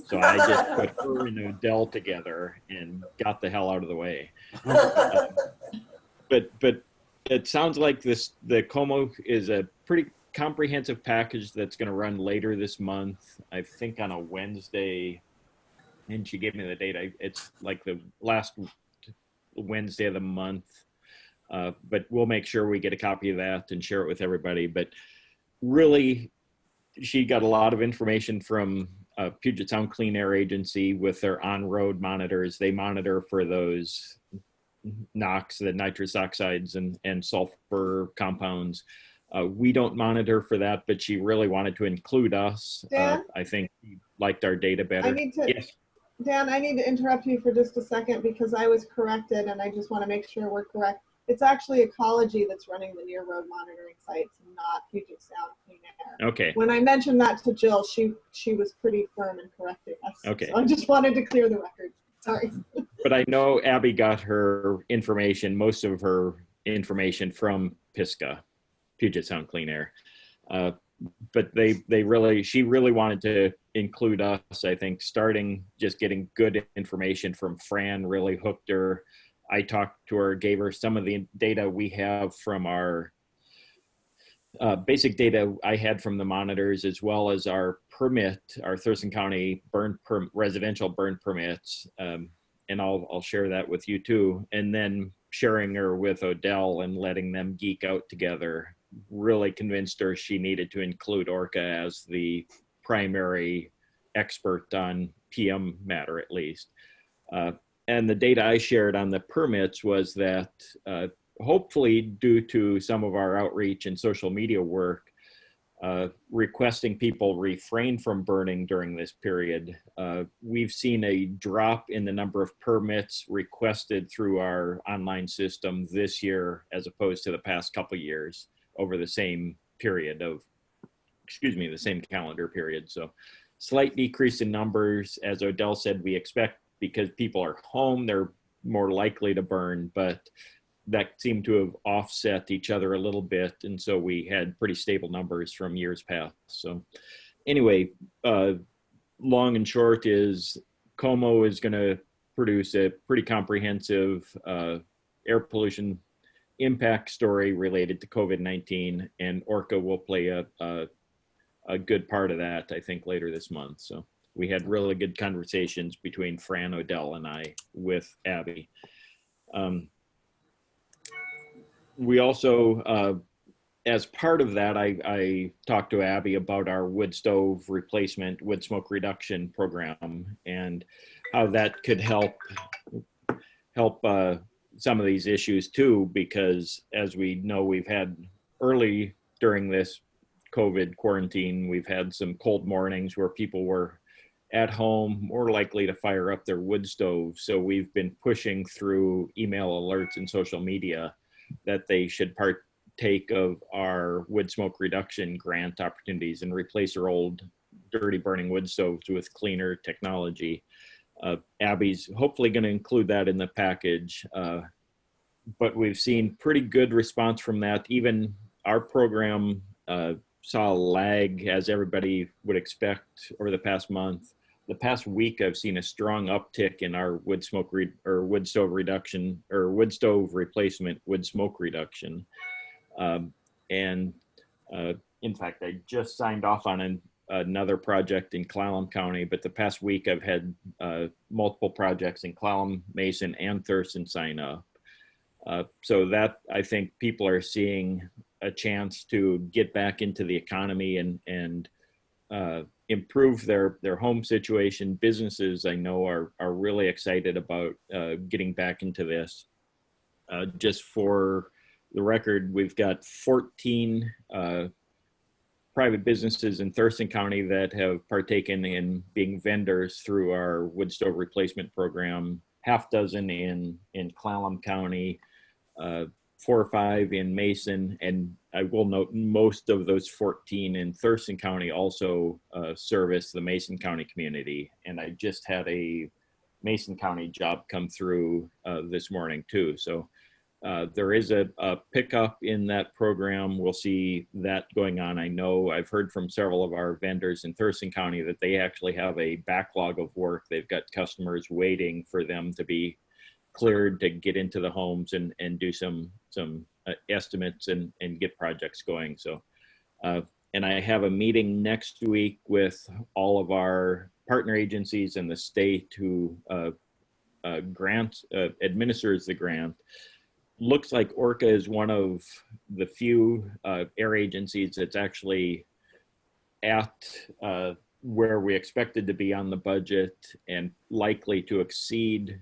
So I just put her and Odell together and got the hell out of the way. But it sounds like the Como is a pretty comprehensive package that's going to run later this month. I think on a Wednesday, and she gave me the date. It's like the last Wednesday of the month. But we'll make sure we get a copy of that and share it with everybody. But really, she got a lot of information from Puget Sound Clean Air Agency with their on-road monitors. They monitor for those NOx, the nitrous oxides and sulfur compounds. We don't monitor for that, but she really wanted to include us. Dan? I think she liked our data better. Yes. Dan, I need to interrupt you for just a second because I was corrected and I just want to make sure we're correct. It's actually Ecology that's running the near road monitoring sites, not Puget Sound Clean Air. Okay. When I mentioned that to Jill, she was pretty firm in correcting us. Okay. So I just wanted to clear the record. Sorry. But I know Abby got her information, most of her information from PSCA, Puget Sound Clean Air. But she really wanted to include us. I think starting just getting good information from Fran really hooked her. I talked to her, gave her some of the data we have from our basic data I had from the monitors, as well as our permit, our Thurston County residential burn permits. And I'll share that with you too. And then sharing her with Odell and letting them geek out together really convinced her she needed to include ORCAA as the primary expert on PM matter, at least. And the data I shared on the permits was that hopefully due to some of our outreach and social media work, requesting people refrain from burning during this period, we've seen a drop in the number of permits requested through our online system this year as opposed to the past couple years over the same period of, the same calendar period. So slight decrease in numbers, as Odell said, we expect because people are home, they're more likely to burn, but that seemed to have offset each other a little bit. And so we had pretty stable numbers from years past. So anyway, long and short is Como is going to produce a pretty comprehensive air pollution impact story related to COVID-19, and ORCAA will play a good part of that, I think, later this month. So we had really good conversations between Fran, Odell, and I with Abby. We also, as part of that, I talked to Abby about our wood stove replacement, wood smoke reduction program, and how that could help some of these issues too, because as we know, we've had early during this COVID quarantine, we've had some cold mornings where people were at home, more likely to fire up their wood stove. So we've been pushing through email alerts and social media that they should partake of our wood smoke reduction grant opportunities and replace their old dirty burning wood stoves with cleaner technology. Abby's hopefully going to include that in the package, but we've seen pretty good response from that. Even our program saw a lag, as everybody would expect, over the past month. The past week, I've seen a strong uptick in our wood stove replacement wood smoke reduction. In fact, I just signed off on another project in Clallam County, but the past week I've had multiple projects in Clallam, Mason, and Thurston sign up. So that, I think people are seeing a chance to get back into the economy and improve their home situation. Businesses, I know, are really excited about getting back into this. Just for the record, we've got 14 private businesses in Thurston County that have partaken in being vendors through our wood stove replacement program, half dozen in Clallam County, 4 or 5 in Mason, and I will note most of those 14 in Thurston County also service the Mason County community. And I just had a Mason County job come through this morning too. So there is a pickup in that program. We'll see that going on. I know I've heard from several of our vendors in Thurston County that they actually have a backlog of work. They've got customers waiting for them to be cleared to get into the homes and do some estimates and get projects going. So, and I have a meeting next week with all of our partner agencies in the state who administers the grant. Looks like ORCAA is one of the few air agencies that's actually at where we expected to be on the budget and likely to exceed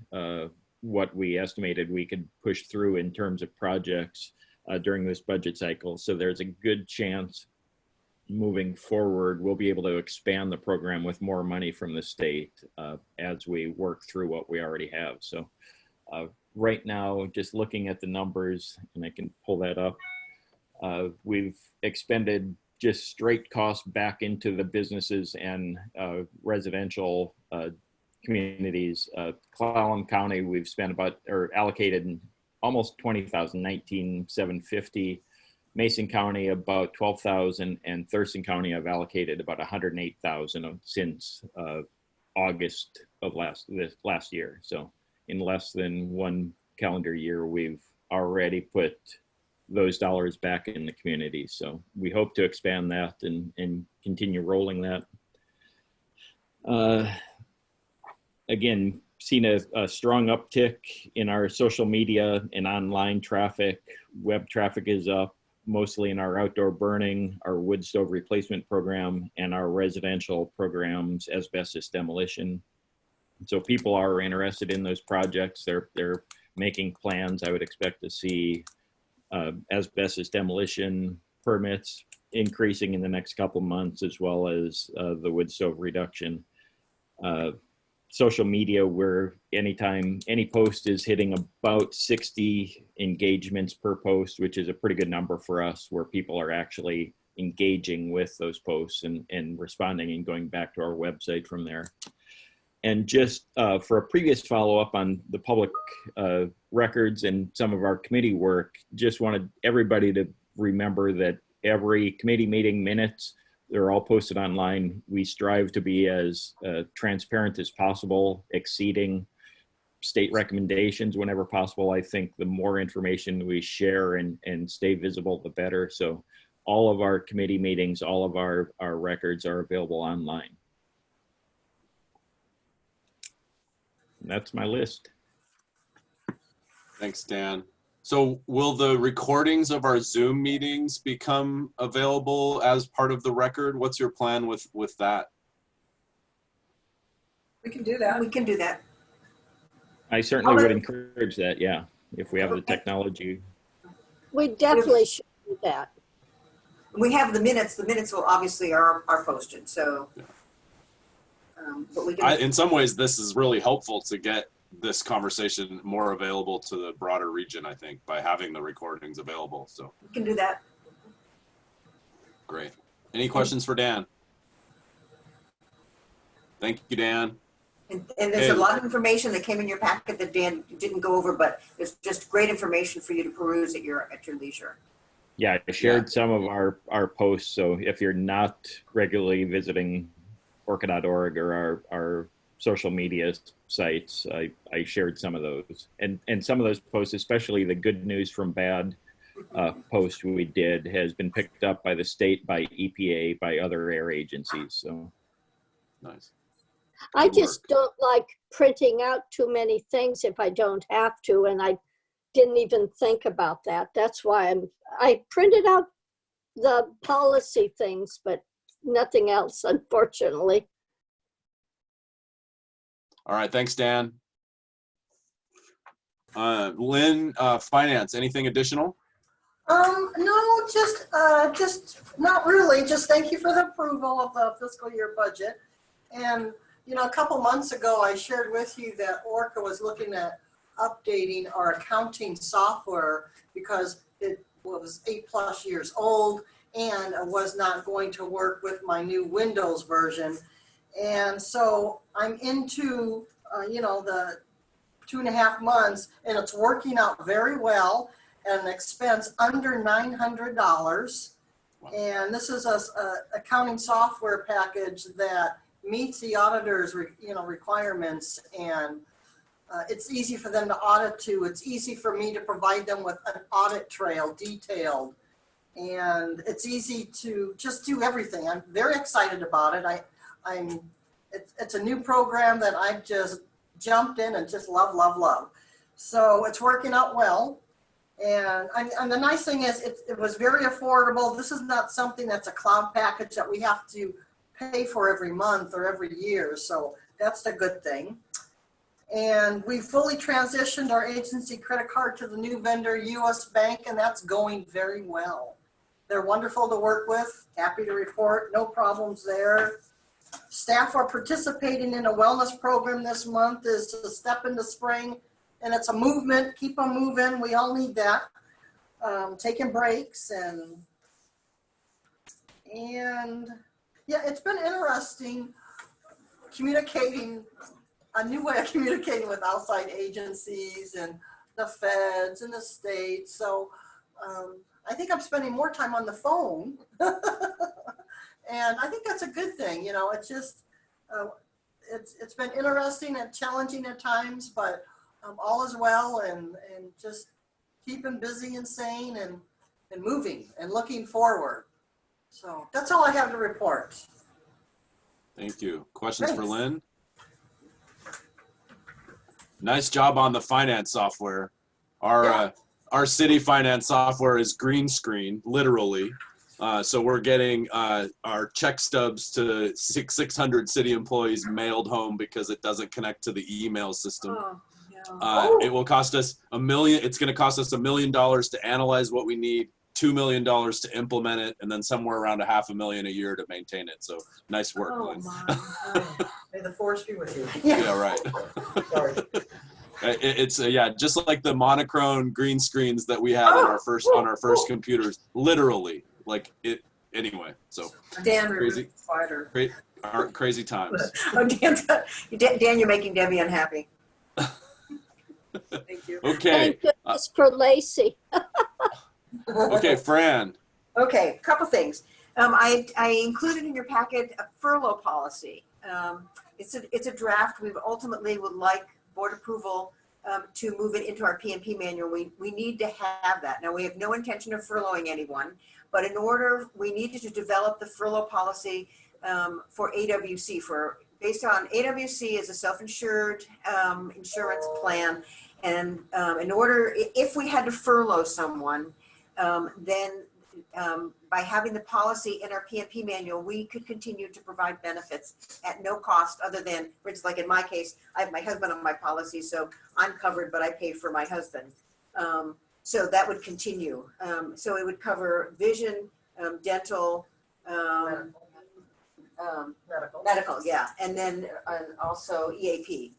what we estimated we could push through in terms of projects during this budget cycle. So there's a good chance moving forward we'll be able to expand the program with more money from the state as we work through what we already have. So right now, just looking at the numbers, and I can pull that up, we've expended just straight costs back into the businesses and residential communities. Clallam County, we've spent about, or allocated almost 20,000, 19,750. Mason County about 12,000, and Thurston County I've allocated about 108,000 since August of last year. So in less than 1 calendar year, we've already put those dollars back in the community. So we hope to expand that and continue rolling that. Again, seen a strong uptick in our social media and online traffic. Web traffic is up, mostly in our outdoor burning, our wood stove replacement program, and our residential programs, asbestos demolition. So people are interested in those projects. They're making plans. I would expect to see asbestos demolition permits increasing in the next couple months, as well as the wood stove reduction. Social media, where anytime any post is hitting about 60 engagements per post, which is a pretty good number for us, where people are actually engaging with those posts and responding and going back to our website from there. And just for a previous follow-up on the public records and some of our committee work, just wanted everybody to remember that every committee meeting minutes, they're all posted online. We strive to be as transparent as possible, exceeding state recommendations whenever possible. I think the more information we share and stay visible, the better. So all of our committee meetings, all of our records are available online. And that's my list. Thanks, Dan. So will the recordings of our Zoom meetings become available as part of the record? What's your plan with that? We can do that. We can do that. I certainly would encourage that, yeah, if we have the technology. We definitely should do that. We have the minutes. The minutes will obviously are posted. So, but we can. In some ways, this is really helpful to get this conversation more available to the broader region, I think, by having the recordings available. So we can do that. Great. Any questions for Dan? Thank you, Dan. And there's a lot of information that came in your packet that Dan didn't go over, but there's just great information for you to peruse at your leisure. Yeah, I shared some of our posts. So if you're not regularly visiting orca.org or our social media sites, I shared some of those. And some of those posts, especially the good news from bad post we did, has been picked up by the state, by EPA, by other air agencies. So nice. I just don't like printing out too many things if I don't have to, and I didn't even think about that. That's why I printed out the policy things, but nothing else, unfortunately. All right, thanks, Dan. Lynn, finance, anything additional? No, just not really. Just thank you for the approval of the fiscal year budget. And, you know, a couple months ago, I shared with you that ORCAA was looking at updating our accounting software because it was 8+ years old and was not going to work with my new Windows version. And so I'm into, you know, the 2.5 months, and it's working out very well. An expense under $900. And this is a accounting software package that meets the auditor's requirements, and it's easy for them to audit to. It's easy for me to provide them with an audit trail detailed, and it's easy to just do everything. I'm very excited about it. It's a new program that I've just jumped in and just love. So it's working out well. And the nice thing is it was very affordable. This is not something that's a cloud package that we have to pay for every month or every year. So that's the good thing. And we fully transitioned our agency credit card to the new vendor, US Bank, and that's going very well. They're wonderful to work with. Happy to report, no problems there. Staff are participating in a wellness program this month is to step into spring. And it's a movement, keep them moving. We all need that. Taking breaks and yeah, it's been interesting communicating, a new way of communicating with outside agencies and the feds and the state. So I think I'm spending more time on the phone. And I think that's a good thing. You know, it's just, it's been interesting and challenging at times, but all is well, and just keeping busy and sane and moving and looking forward. So that's all I have to report. Thank you. Questions Thanks. for Lynn? Nice job on the finance software. Our city finance software is green screen, literally. So we're getting our check stubs to 600 city employees mailed home because it doesn't connect to the email system. It will cost us $1 million. It's going to cost us $1 million to analyze what we need, $2 million to implement it, and then somewhere around $500,000 a year to maintain it. So nice work, Lynn. May the force be with you. Yeah, right. Sorry. It's yeah, just like the monochrome green screens that we had on our first computers, literally. Like it anyway. So Dan, crazy, fighter. Crazy times. Oh, Dan, you're making Debbie unhappy. Thank you. Okay. Thank goodness for Lacey. Okay, Fran. Okay, couple things. I included in your packet a furlough policy. It's a draft. We ultimately would like board approval to move it into our PMP manual. We need to have that. Now, we have no intention of furloughing anyone, but in order, we needed to develop the furlough policy for AWC, based on AWC is a self-insured insurance plan. And in order, if we had to furlough someone, then by having the policy in our PMP manual, we could continue to provide benefits at no cost other than, for instance, like in my case, I have my husband on my policy, so I'm covered, but I pay for my husband. So that would continue. So it would cover vision, dental, medical, yeah, and then also EAP.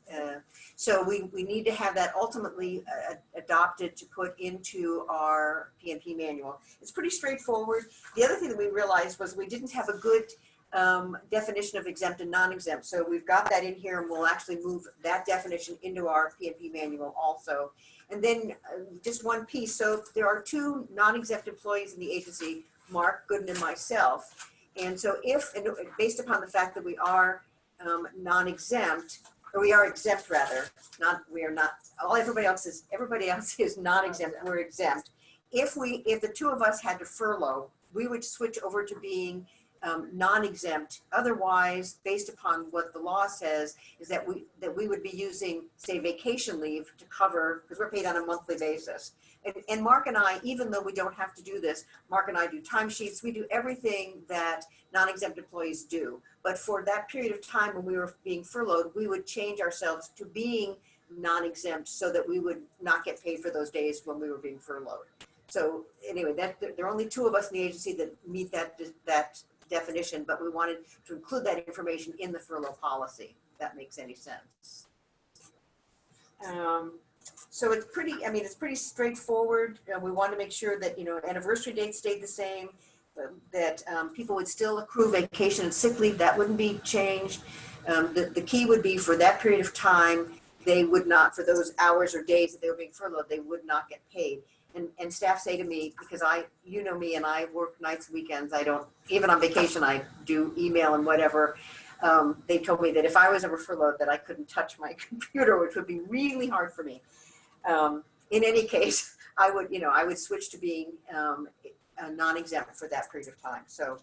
So we need to have that ultimately adopted to put into our PMP manual. It's pretty straightforward. The other thing that we realized was we didn't have a good definition of exempt and non-exempt. So we've got that in here, and we'll actually move that definition into our P&P manual also. And then just one piece. So there are two non-exempt employees in the agency, Mark Gooden and myself. And so and based upon the fact that we are non-exempt, or we are exempt rather, we are not, everybody else is non-exempt, we're exempt. If the two of us had to furlough, we would switch over to being non-exempt. Otherwise, based upon what the law says, is that we would be using, say, vacation leave to cover, because we're paid on a monthly basis. And Mark and I, even though we don't have to do this, Mark and I do timesheets, we do everything that non-exempt employees do. But for that period of time when we were being furloughed, we would change ourselves to being non-exempt so that we would not get paid for those days when we were being furloughed. So anyway, there are only two of us in the agency that meet that definition, but we wanted to include that information in the furlough policy, if that makes any sense. So it's pretty straightforward. We want to make sure that, anniversary dates stayed the same, that people would still accrue vacation and sick leave. That wouldn't be changed. The key would be for that period of time, they would not, for those hours or days that they were being furloughed, they would not get paid. And staff say to me, because you know me, and I work nights, weekends, I don't, even on vacation, I do email and whatever. They told me that if I was ever furloughed, that I couldn't touch my computer, which would be really hard for me. In any case, I would switch to being a non-exempt for that period of time. So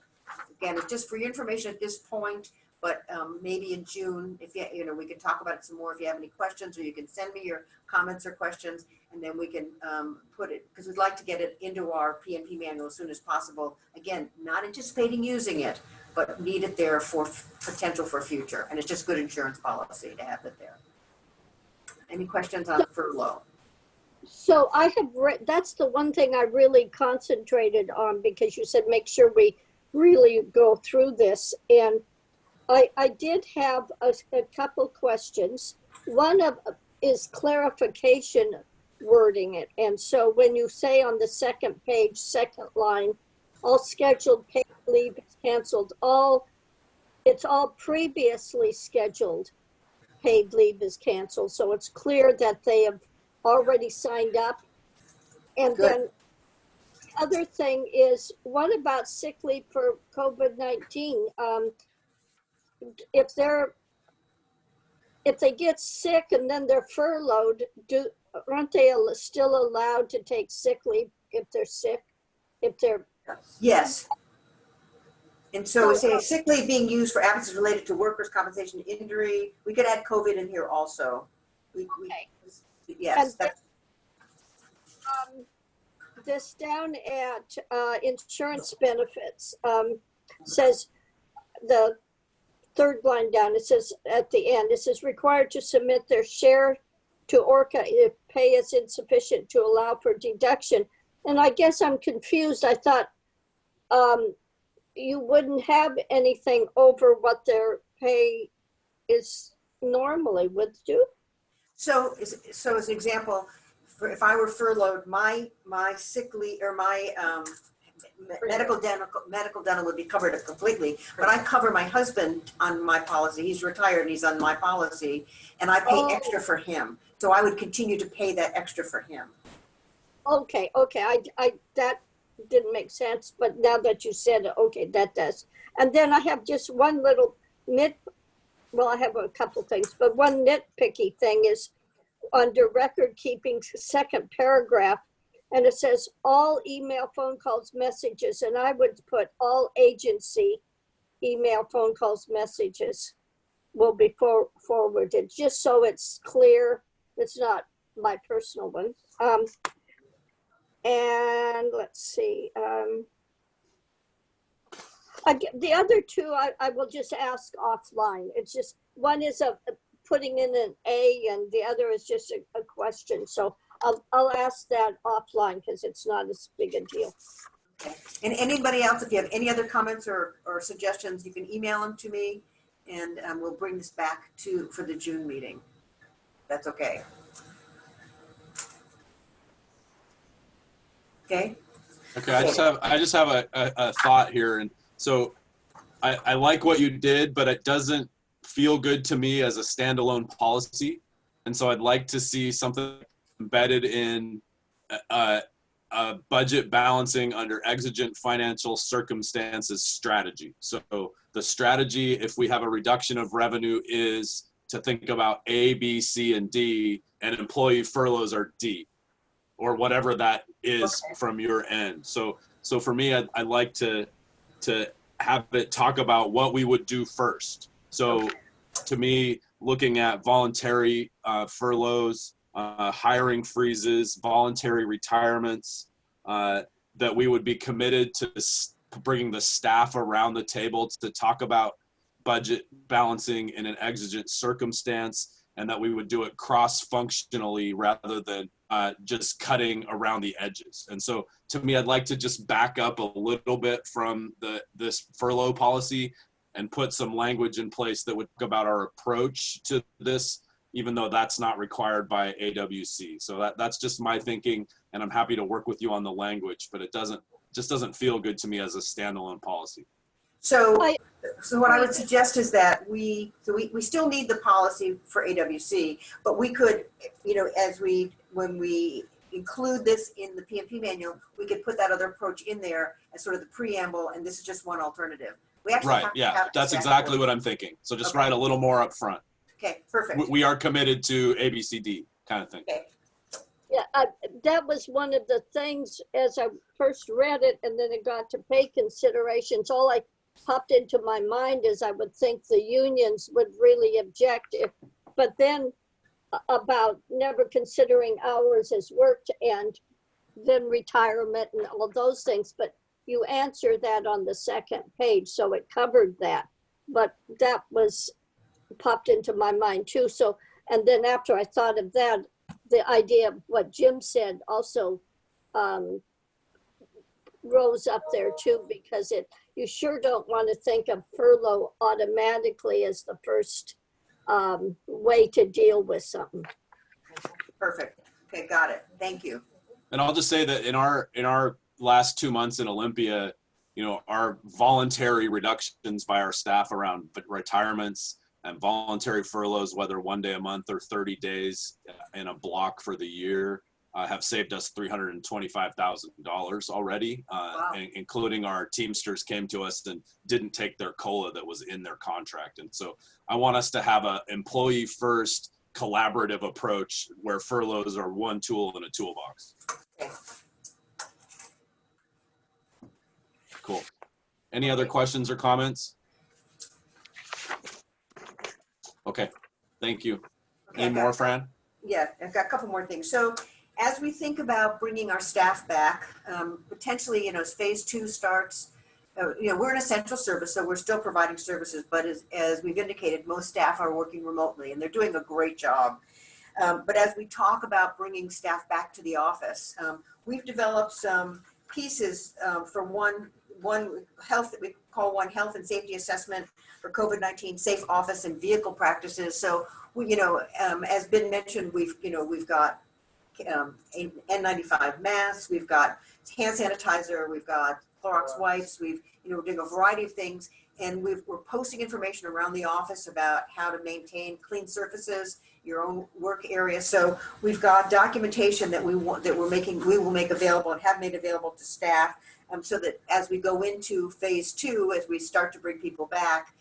again, it's just for your information at this point, but maybe in June, if we can talk about it some more if you have any questions, or you can send me your comments or questions, and then we can put it, because we'd like to get it into our P&P manual as soon as possible. Again, not anticipating using it, but need it there for potential for future. And it's just good insurance policy to have it there. Any questions on furlough? So I have that's the one thing I really concentrated on, because you said make sure we really go through this. And I did have a couple questions. One is clarification wording it. And so when you say on the second page, second line, all scheduled paid leave is canceled, it's all previously scheduled paid leave is canceled. So it's clear that they have already signed up. And Good. then the other thing is, what about sick leave for COVID-19? If they get sick and then they're furloughed, aren't they still allowed to take sick leave if they're sick? Yes. And so say sick leave being used for absences related to workers' compensation injury. We could add COVID in here also. Yes. This down at insurance benefits says, the third line down, it says at the end, it says required to submit their share to ORCAA if pay is insufficient to allow for deduction. And I guess I'm confused. I thought you wouldn't have anything over what their pay is normally, would you? So as an example, if I were furloughed, my sick leave or my medical dental would be covered completely, but I cover my husband on my policy. He's retired and he's on my policy, and I pay extra for him. So I would continue to pay that extra for him. Okay. I that didn't make sense, but now that you said it, okay, that does. And then I have just one little I have a couple things, but one nitpicky thing is under record keeping, second paragraph, and it says all email, phone calls, messages, and I would put all agency email, phone calls, messages will be forwarded, just so it's clear. It's not my personal one. And let's see. The other two I will just ask offline. It's just, one is putting in an A, and the other is just a question. So I'll ask that offline because it's not as big a deal. Okay. And anybody else, if you have any other comments or suggestions, you can email them to me, and we'll bring this back for the June meeting. That's okay. Okay. Okay. I just have a thought here, and so I like what you did, but it doesn't feel good to me as a standalone policy. And so I'd like to see something embedded in a budget balancing under exigent financial circumstances strategy. So the strategy, if we have a reduction of revenue, is to think about A, B, C, and D, and employee furloughs are D, or whatever that is from your end. So for me, I'd like to have it talk about what we would do first. So to me, looking at voluntary furloughs, hiring freezes, voluntary retirements, that we would be committed to bringing the staff around the table to talk about budget balancing in an exigent circumstance, and that we would do it cross-functionally rather than just cutting around the edges. And so to me, I'd like to just back up a little bit from this furlough policy and put some language in place that would talk about our approach to this, even though that's not required by AWC. So that's just my thinking, and I'm happy to work with you on the language, but it just doesn't feel good to me as a standalone policy. So what I would suggest is that we still need the policy for AWC, but we could, when we include this in the PMP manual, we could put that other approach in there as sort of the preamble, and this is just one alternative. We actually Right, have to yeah, have that's staff exactly work. what I'm thinking. So just Okay. write a little more up front. Okay, perfect. We are committed to ABCD kind of thing. Okay. Yeah, that was one of the things as I first read it, and then it got to pay considerations. All I popped into my mind is I would think the unions would really object but then about never considering hours as worked and then retirement and all those things. But you answered that on the second page, so it covered that. But that was popped into my mind too. So, and then after I thought of that, the idea of what Jim said also rose up there too, because you sure don't want to think of furlough automatically as the first way to deal with something. Perfect. Okay, got it. Thank you. And I'll just say that in our last 2 months in Olympia, our voluntary reductions by our staff around retirements and voluntary furloughs, whether 1 day a month or 30 days in a block for the year, have saved us $325,000 already, Wow. including our Teamsters came to us and didn't take their COLA that was in their contract. And so I want us to have a employee first collaborative approach where furloughs are one tool in a toolbox. Okay. Cool. Any other questions or comments? Okay, thank you. Okay, Any more, Fran? Yeah, I've got a couple more things. So as we think about bringing our staff back, potentially, as phase 2 starts, we're an essential service, so we're still providing services, but as we've indicated, most staff are working remotely and they're doing a great job. But as we talk about bringing staff back to the office, we've developed some pieces for one health that we call one health and safety assessment for COVID-19 safe office and vehicle practices. So we, as been mentioned, we've got N95 masks, we've got hand sanitizer, we've got Clorox wipes, we're doing a variety of things, and we're posting information around the office about how to maintain clean surfaces, your own work area. So we've got documentation that we will make available and have made available to staff, so that as we go into phase 2, as we start to bring people back,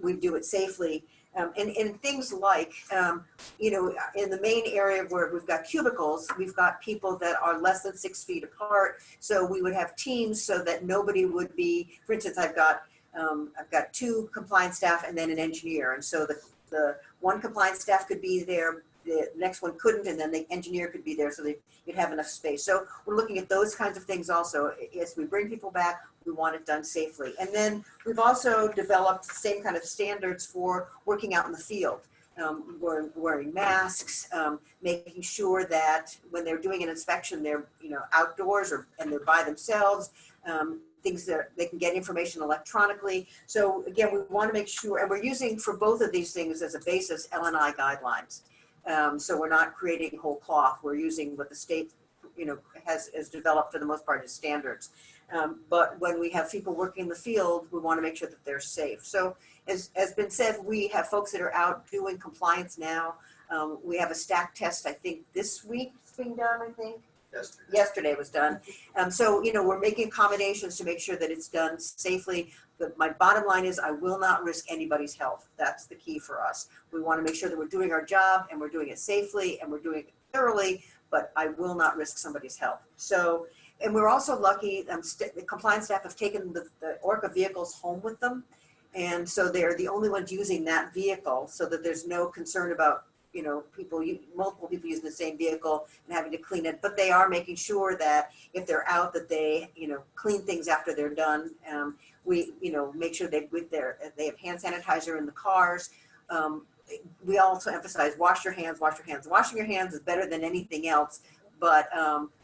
we do it safely. And things like, in the main area where we've got cubicles, we've got people that are less than 6 feet apart. So we would have teams so that nobody would be, for instance, I've got 2 compliance staff and then an engineer. And so the one compliance staff could be there, the next one couldn't, and then the engineer could be there so you'd have enough space. So we're looking at those kinds of things also. As we bring people back, we want it done safely. And then we've also developed the same kind of standards for working out in the field. Wearing masks, making sure that when they're doing an inspection, they're outdoors and they're by themselves. Things that they can get information electronically. So again, we want to make sure, and we're using for both of these things as a basis L&I guidelines. So we're not creating whole cloth. We're using what the state has developed for the most part as standards. But when we have people working in the field, we want to make sure that they're safe. So as been said, we have folks that are out doing compliance now. We have a stack test, I think this week it's being done, I think. Yesterday was done. So, we're making accommodations to make sure that it's done safely. But my bottom line is I will not risk anybody's health. That's the key for us. We want to make sure that we're doing our job and we're doing it safely and we're doing it thoroughly, but I will not risk somebody's health. So, and we're also lucky, the compliance staff have taken the ORCAA vehicles home with them. And so they're the only ones using that vehicle so that there's no concern about multiple people using the same vehicle and having to clean it, but they are making sure that if they're out that they, clean things after they're done. We, make sure they have hand sanitizer in the cars. We also emphasize wash your hands, wash your hands. Washing your hands is better than anything else, but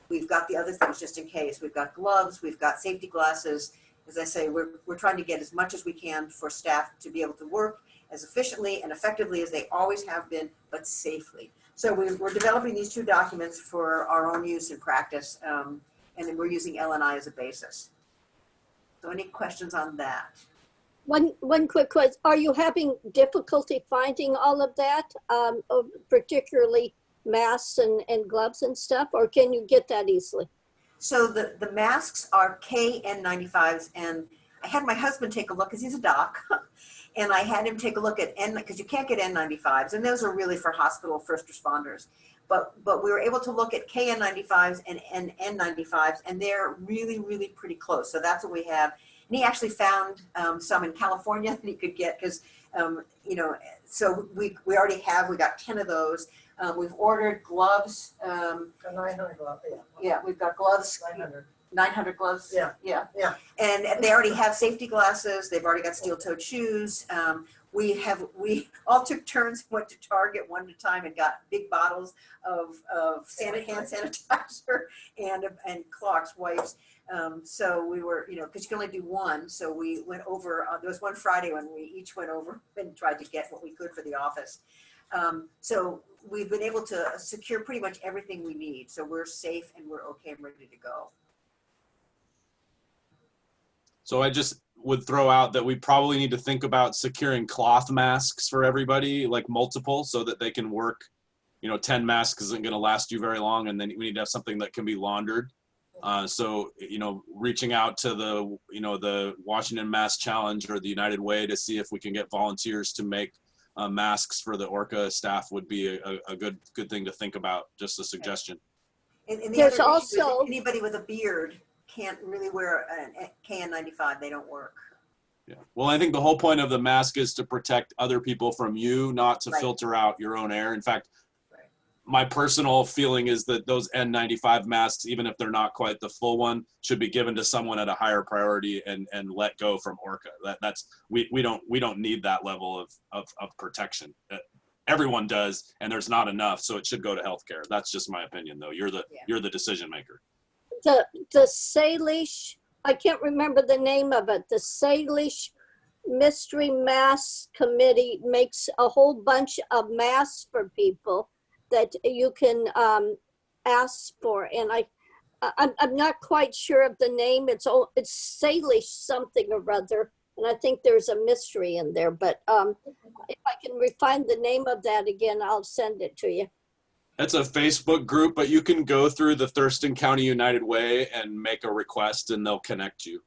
we've got the other things just in case. We've got gloves, we've got safety glasses. As I say, we're trying to get as much as we can for staff to be able to work as efficiently and effectively as they always have been, but safely. So we're developing these two documents for our own use in practice, and then we're using L&I as a basis. So any questions on that? One quick question. Are you having difficulty finding all of that, particularly masks and gloves and stuff, or can you get that easily? So the masks are KN95s, and I had my husband take a look because he's a doc. And I had him take a look at because you can't get N95s, and those are really for hospital first responders. But we were able to look at KN95s and N95s, and they're really, really pretty close. So that's what we have. And he actually found some in California that he could get because, so we already have, we got 10 of those. We've ordered gloves. 900 gloves, yeah. Yeah, we've got gloves. 900 gloves? Yeah. And they already have safety glasses. They've already got steel-toed shoes. We all took turns, went to Target one at a time and got big bottles of hand sanitizer and Clorox wipes. So we were, because you can only do one. So we went over, there was one Friday when we each went over and tried to get what we could for the office. So we've been able to secure pretty much everything we need. So we're safe and we're okay and ready to go. So I just would throw out that we probably need to think about securing cloth masks for everybody, like multiple, so that they can work. 10 masks isn't going to last you very long, and then we need to have something that can be laundered. So reaching out to the Washington Mask Challenge or the United Way to see if we can get volunteers to make masks for the ORCAA staff would be a good thing to think about. Just a suggestion. And the other issue is anybody with a beard can't really wear a KN95. They don't work. Yeah. Well, I think the whole point of the mask is to protect other people from you, not to filter out your own air. In fact, my personal feeling is that those N95 masks, even if they're not quite the full one, should be given to someone at a higher priority and let go from ORCAA. We don't need that level of protection. Everyone does, and there's not enough, so it should go to healthcare. That's just my opinion, though. You're the decision maker. The Salish, I can't remember the name of it. The Salish Mystery Mask Committee makes a whole bunch of masks for people that you can ask for, and I'm not quite sure of the name. It's Salish something or other, and I think there's a mystery in there. But if I can find the name of that again, I'll send it to you. It's a Facebook group, but you can go through the Thurston County United Way and make a request, and they'll connect you.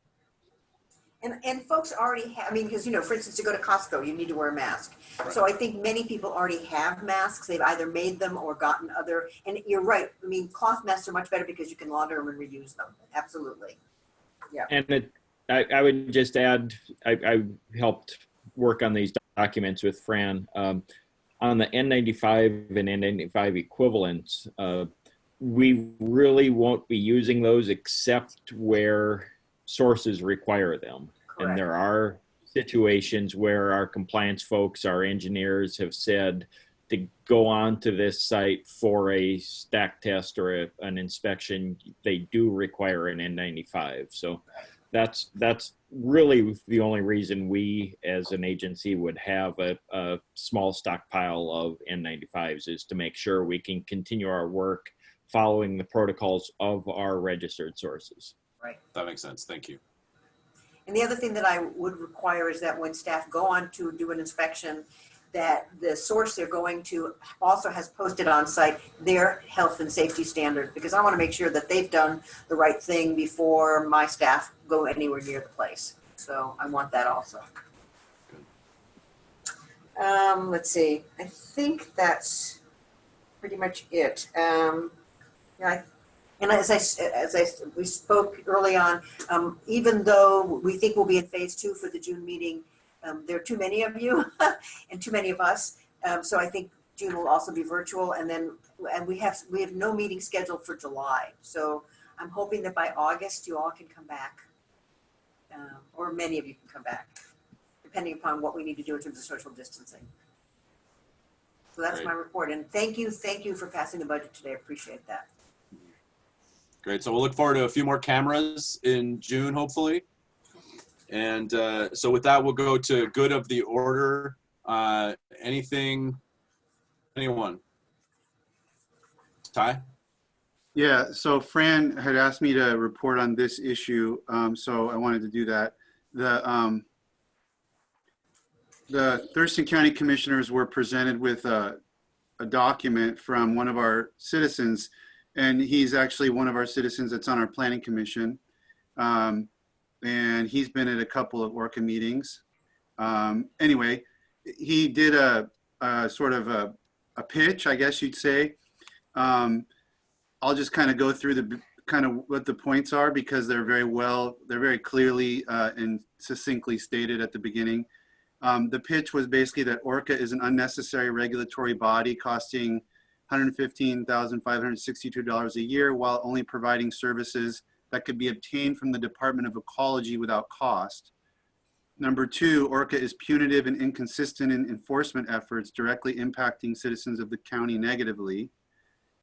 And folks already have, because, for instance, to go to Costco, you need to wear a mask. So I think many people already have masks. They've either made them or gotten other, and you're right. Cloth masks are much better because you can launder them and reuse them. Absolutely. Yeah. And I would just add, I helped work on these documents with Fran. On the N95 and N95 equivalents, we really won't be using those except where sources require them. Correct. And there are situations where our compliance folks, our engineers have said to go on to this site for a stack test or an inspection, they do require an N95. So that's really the only reason we as an agency would have a small stockpile of N95s is to make sure we can continue our work following the protocols of our registered sources. Right. That makes sense. Thank you. And the other thing that I would require is that when staff go on to do an inspection, that the source they're going to also has posted on site their health and safety standard, because I want to make sure that they've done the right thing before my staff go anywhere near the place. So I want that also. Let's see. I think that's pretty much it. Yeah, and we spoke early on, even though we think we'll be in phase 2 for the June meeting, there are too many of you and too many of us. So I think June will also be virtual, and we have no meeting scheduled for July. So I'm hoping that by August you all can come back, or many of you can come back, depending upon what we need to do in terms of social distancing. So that's Great. my report, and thank you for passing the budget today. I appreciate that. Great. So we'll look forward to a few more cameras in June, hopefully. And so with that, we'll go to good of the order. Anyone? Ty? Yeah, so Fran had asked me to report on this issue, so I wanted to do that. The Thurston County Commissioners were presented with a document from one of our citizens, and he's actually one of our citizens that's on our Planning Commission. And he's been at a couple of ORCAA meetings. Anyway, he did a sort of a pitch, I guess you'd say. I'll just kind of go through the kind of what the points are, because they're very clearly and succinctly stated at the beginning. The pitch was basically that ORCAA is an unnecessary regulatory body costing $115,562 a year, while only providing services that could be obtained from the Department of Ecology without cost. Number 2, ORCAA is punitive and inconsistent in enforcement efforts, directly impacting citizens of the county negatively.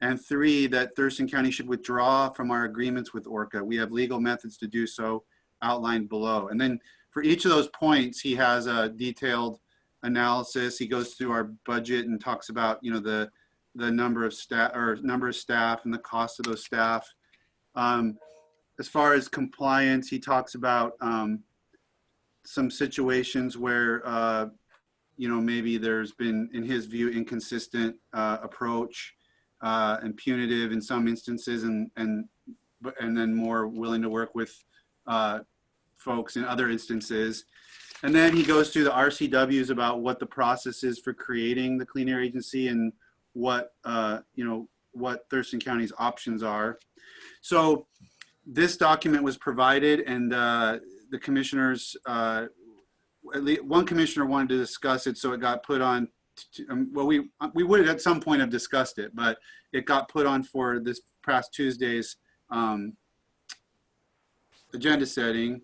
And 3, that Thurston County should withdraw from our agreements with ORCAA. We have legal methods to do so outlined below. And then for each of those points, he has a detailed analysis. He goes through our budget and talks about, you know, the number of staff and the cost of those staff. As far as compliance, he talks about some situations where, you know, maybe there's been, in his view, inconsistent approach and punitive in some instances, and then more willing to work with folks in other instances. And then he goes through the RCWs about what the process is for creating the Clean Air Agency and what, you know, what Thurston County's options are. So this document was provided, and the commissioners, at least one commissioner wanted to discuss it, so it got put on. Well, we would at some point have discussed it, but it got put on for this past Tuesday's agenda setting,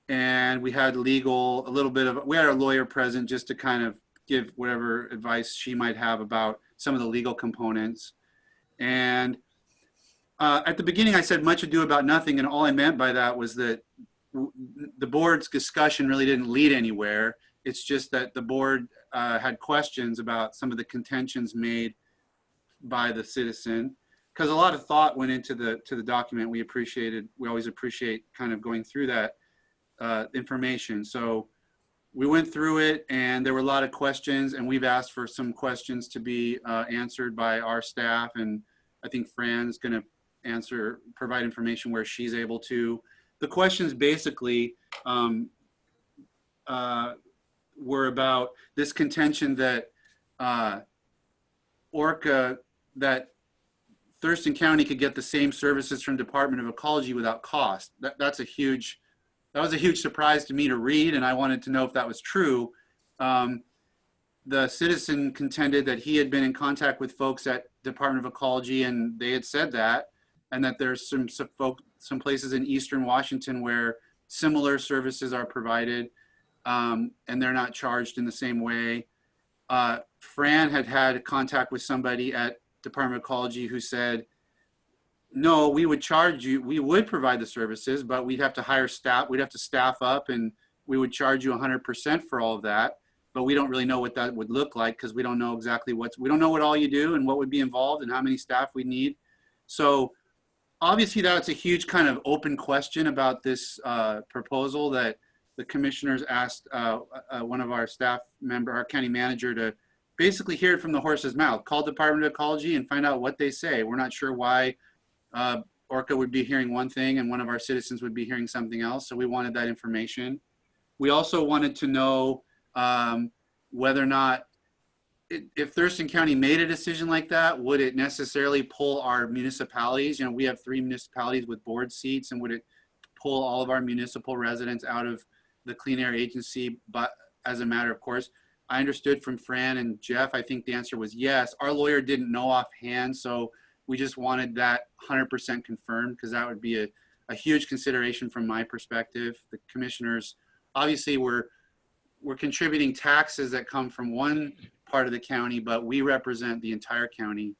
and we had we had our lawyer present just to kind of give whatever advice she might have about some of the legal components. And at the beginning, I said much ado about nothing, and all I meant by that was that the board's discussion really didn't lead anywhere. It's just that the board had questions about some of the contentions made by the citizen, because a lot of thought went into the document. We always appreciate kind of going through that information. So we went through it, and there were a lot of questions, and we've asked for some questions to be answered by our staff, and I think Fran's going to provide information where she's able to. The questions basically were about this contention that that Thurston County could get the same services from Department of Ecology without cost. That was a huge surprise to me to read, and I wanted to know if that was true. The citizen contended that he had been in contact with folks at Department of Ecology, and they had said that, and that there's some places in Eastern Washington where similar services are provided, and they're not charged in the same way. Fran had contact with somebody at Department of Ecology who said, no, we would charge you, we would provide the services, but we'd have to hire staff, we'd have to staff up, and we would charge you 100% for all of that. But we don't really know what that would look like, because we don't know exactly we don't know what all you do and what would be involved and how many staff we need. So obviously that's a huge kind of open question about this proposal that the commissioners asked one of our staff member, our county manager, to basically hear it from the horse's mouth. Call Department of Ecology and find out what they say. We're not sure why ORCAA would be hearing one thing and one of our citizens would be hearing something else. So we wanted that information. We also wanted to know whether or not, if Thurston County made a decision like that, would it necessarily pull our municipalities? You know, we have 3 municipalities with board seats, and would it pull all of our municipal residents out of the Clean Air Agency? But as a matter of course, I understood from Fran and Jeff, I think the answer was yes. Our lawyer didn't know offhand, so we just wanted that 100% confirmed, because that would be a huge consideration from my perspective. The commissioners, obviously we're contributing taxes that come from one part of the county, but we represent the entire county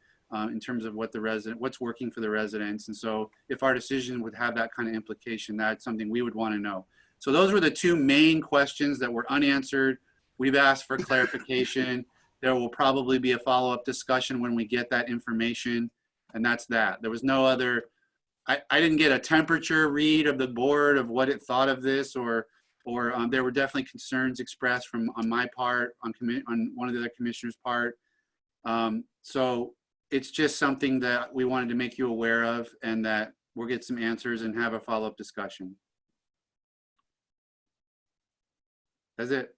in terms of what's working for the residents. And so if our decision would have that kind of implication, that's something we would want to know. So those were the 2 main questions that were unanswered. We've asked for clarification. There will probably be a follow-up discussion when we get that information, and that's that. There was no other, I didn't get a temperature read of the board of what it thought of this, or there were definitely concerns expressed on my part, on one of the other commissioners' part. So it's just something that we wanted to make you aware of, and that we'll get some answers and have a follow-up discussion. That's it.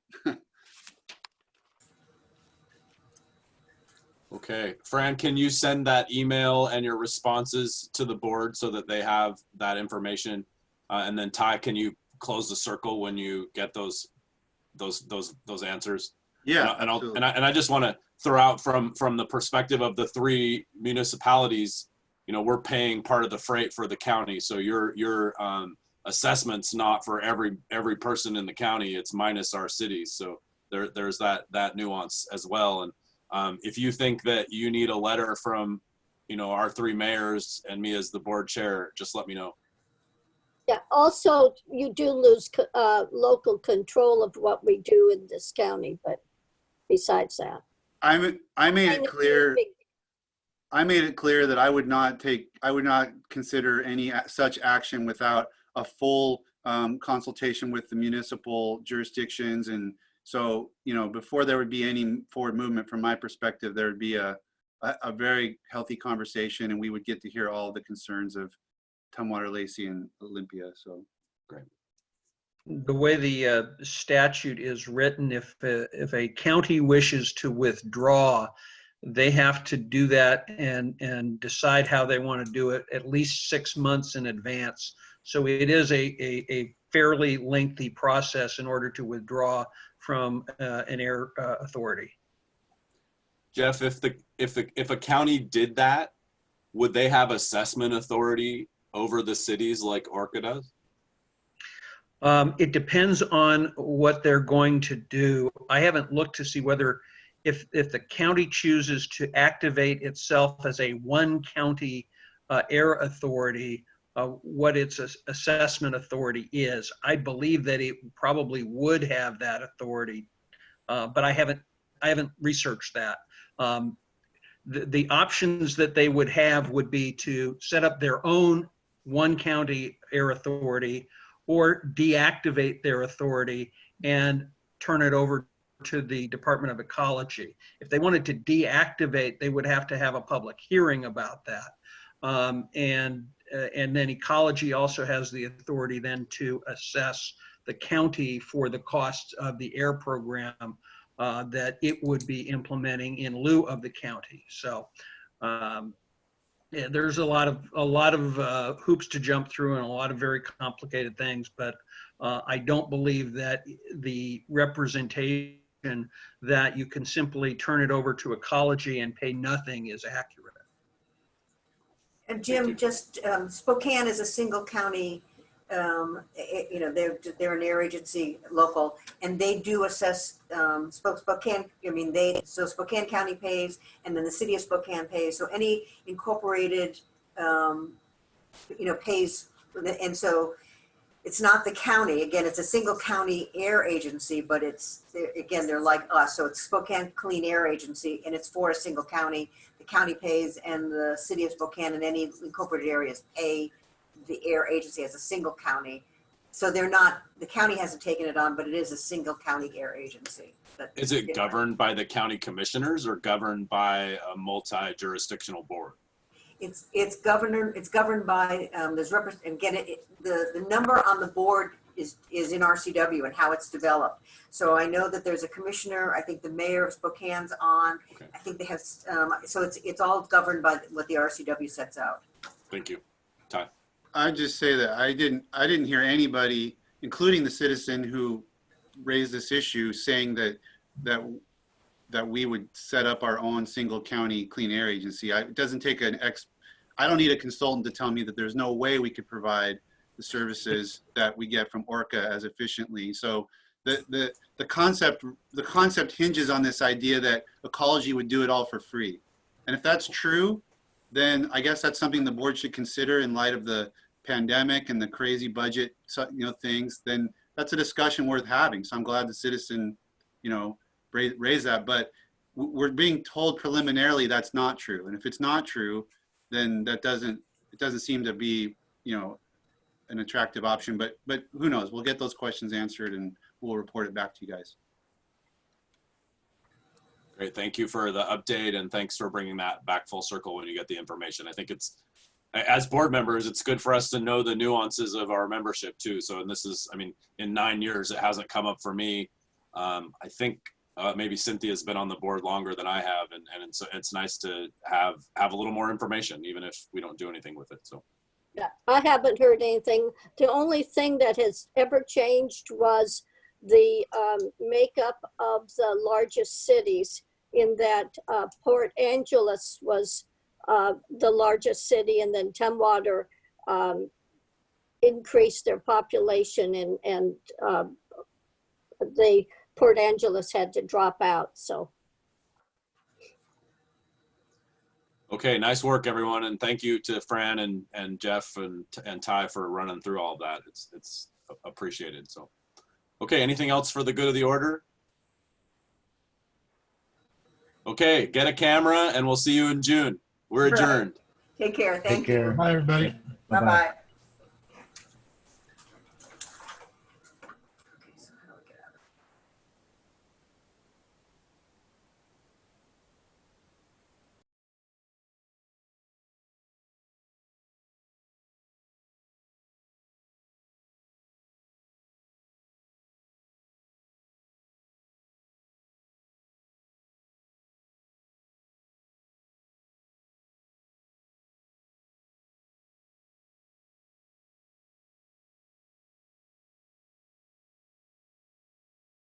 Okay, Fran, can you send that email and your responses to the board so that they have that information? And then Ty, can you close the circle when you get those answers? Yeah, and I just want to throw out from the perspective of the 3 municipalities, you know, we're paying part of the freight for the county. So your assessment's not for every person in the county, it's minus our cities. So there's that nuance as well. And if you think that you need a letter from, you know, our 3 mayors and me as the board chair, just let me know. Yeah, also you do lose local control of what we do in this county, but besides that. I made it clear that I would not consider any such action without a full consultation with the municipal jurisdictions. And so, you know, before there would be any forward movement from my perspective, there would be a very healthy conversation, and we would get to hear all the concerns of Tumwater, Lacey, and Olympia. So great. The way the statute is written, if a county wishes to withdraw, they have to do that and decide how they want to do it at least 6 months in advance. So it is a fairly lengthy process in order to withdraw from an air authority. Jeff, if a county did that, would they have assessment authority over the cities like ORCAA does? It depends on what they're going to do. I haven't looked to see whether if the county chooses to activate itself as a 1 county air authority, what its assessment authority is. I believe that it probably would have that authority, but I haven't researched that. The options that they would have would be to set up their own 1 county air authority, or deactivate their authority and turn it over to the Department of Ecology. If they wanted to deactivate, they would have to have a public hearing about that. And then Ecology also has the authority then to assess the county for the costs of the air program that it would be implementing in lieu of the county. So yeah, there's a lot of hoops to jump through and a lot of very complicated things, but I don't believe that the representation that you can simply turn it over to Ecology and pay nothing is accurate. And Jim, just Spokane is a single county, you know, they're an air agency local, and they do assess Spokane. I mean, so Spokane County pays, and then the city of Spokane pays. So any incorporated, you know, pays, and so it's not the county. Again, it's a single county air agency, but they're like us. So it's Spokane Clean Air Agency, and it's for a single county. The county pays and the city of Spokane and any incorporated areas pay the air agency as a single county. So they're not, the county hasn't taken it on, but it is a single county air agency. Is it governed by the county commissioners or governed by a multi-jurisdictional board? It's governed by, the number on the board is in RCW and how it's developed. So I know that there's a commissioner, I think the mayor of Spokane's on, Okay. I think they have, so it's all governed by what the RCW sets out. Thank you. Ty. I'd just say that I didn't hear anybody, including the citizen who raised this issue, saying that we would set up our own single county clean air agency. It doesn't take I don't need a consultant to tell me that there's no way we could provide the services that we get from ORCAA as efficiently. So the concept hinges on this idea that ecology would do it all for free. And if that's true, then I guess that's something the board should consider in light of the pandemic and the crazy budget, things. Then that's a discussion worth having. So I'm glad the citizen, raised that. But we're being told preliminarily that's not true. And if it's not true, then it doesn't seem to be, an attractive option. But who knows? We'll get those questions answered and we'll report it back to you guys. Great, thank you for the update and thanks for bringing that back full circle when you get the information. I think as board members, it's good for us to know the nuances of our membership too. So, and this is, in 9 years, it hasn't come up for me. I think maybe Cynthia's been on the board longer than I have, and it's nice to have a little more information, even if we don't do anything with it. So. Yeah, I haven't heard anything. The only thing that has ever changed was the makeup of the largest cities, in that Port Angeles was the largest city, and then Tumwater increased their population, and Port Angeles had to drop out. So. Okay, nice work, everyone, and thank you to Fran and Jeff and Ty for running through all of that. It's appreciated. So, okay, anything else for the good of the order? Okay, get a camera, and we'll see you in June. We're adjourned. Take care. Thank you. Bye, everybody. Bye-bye.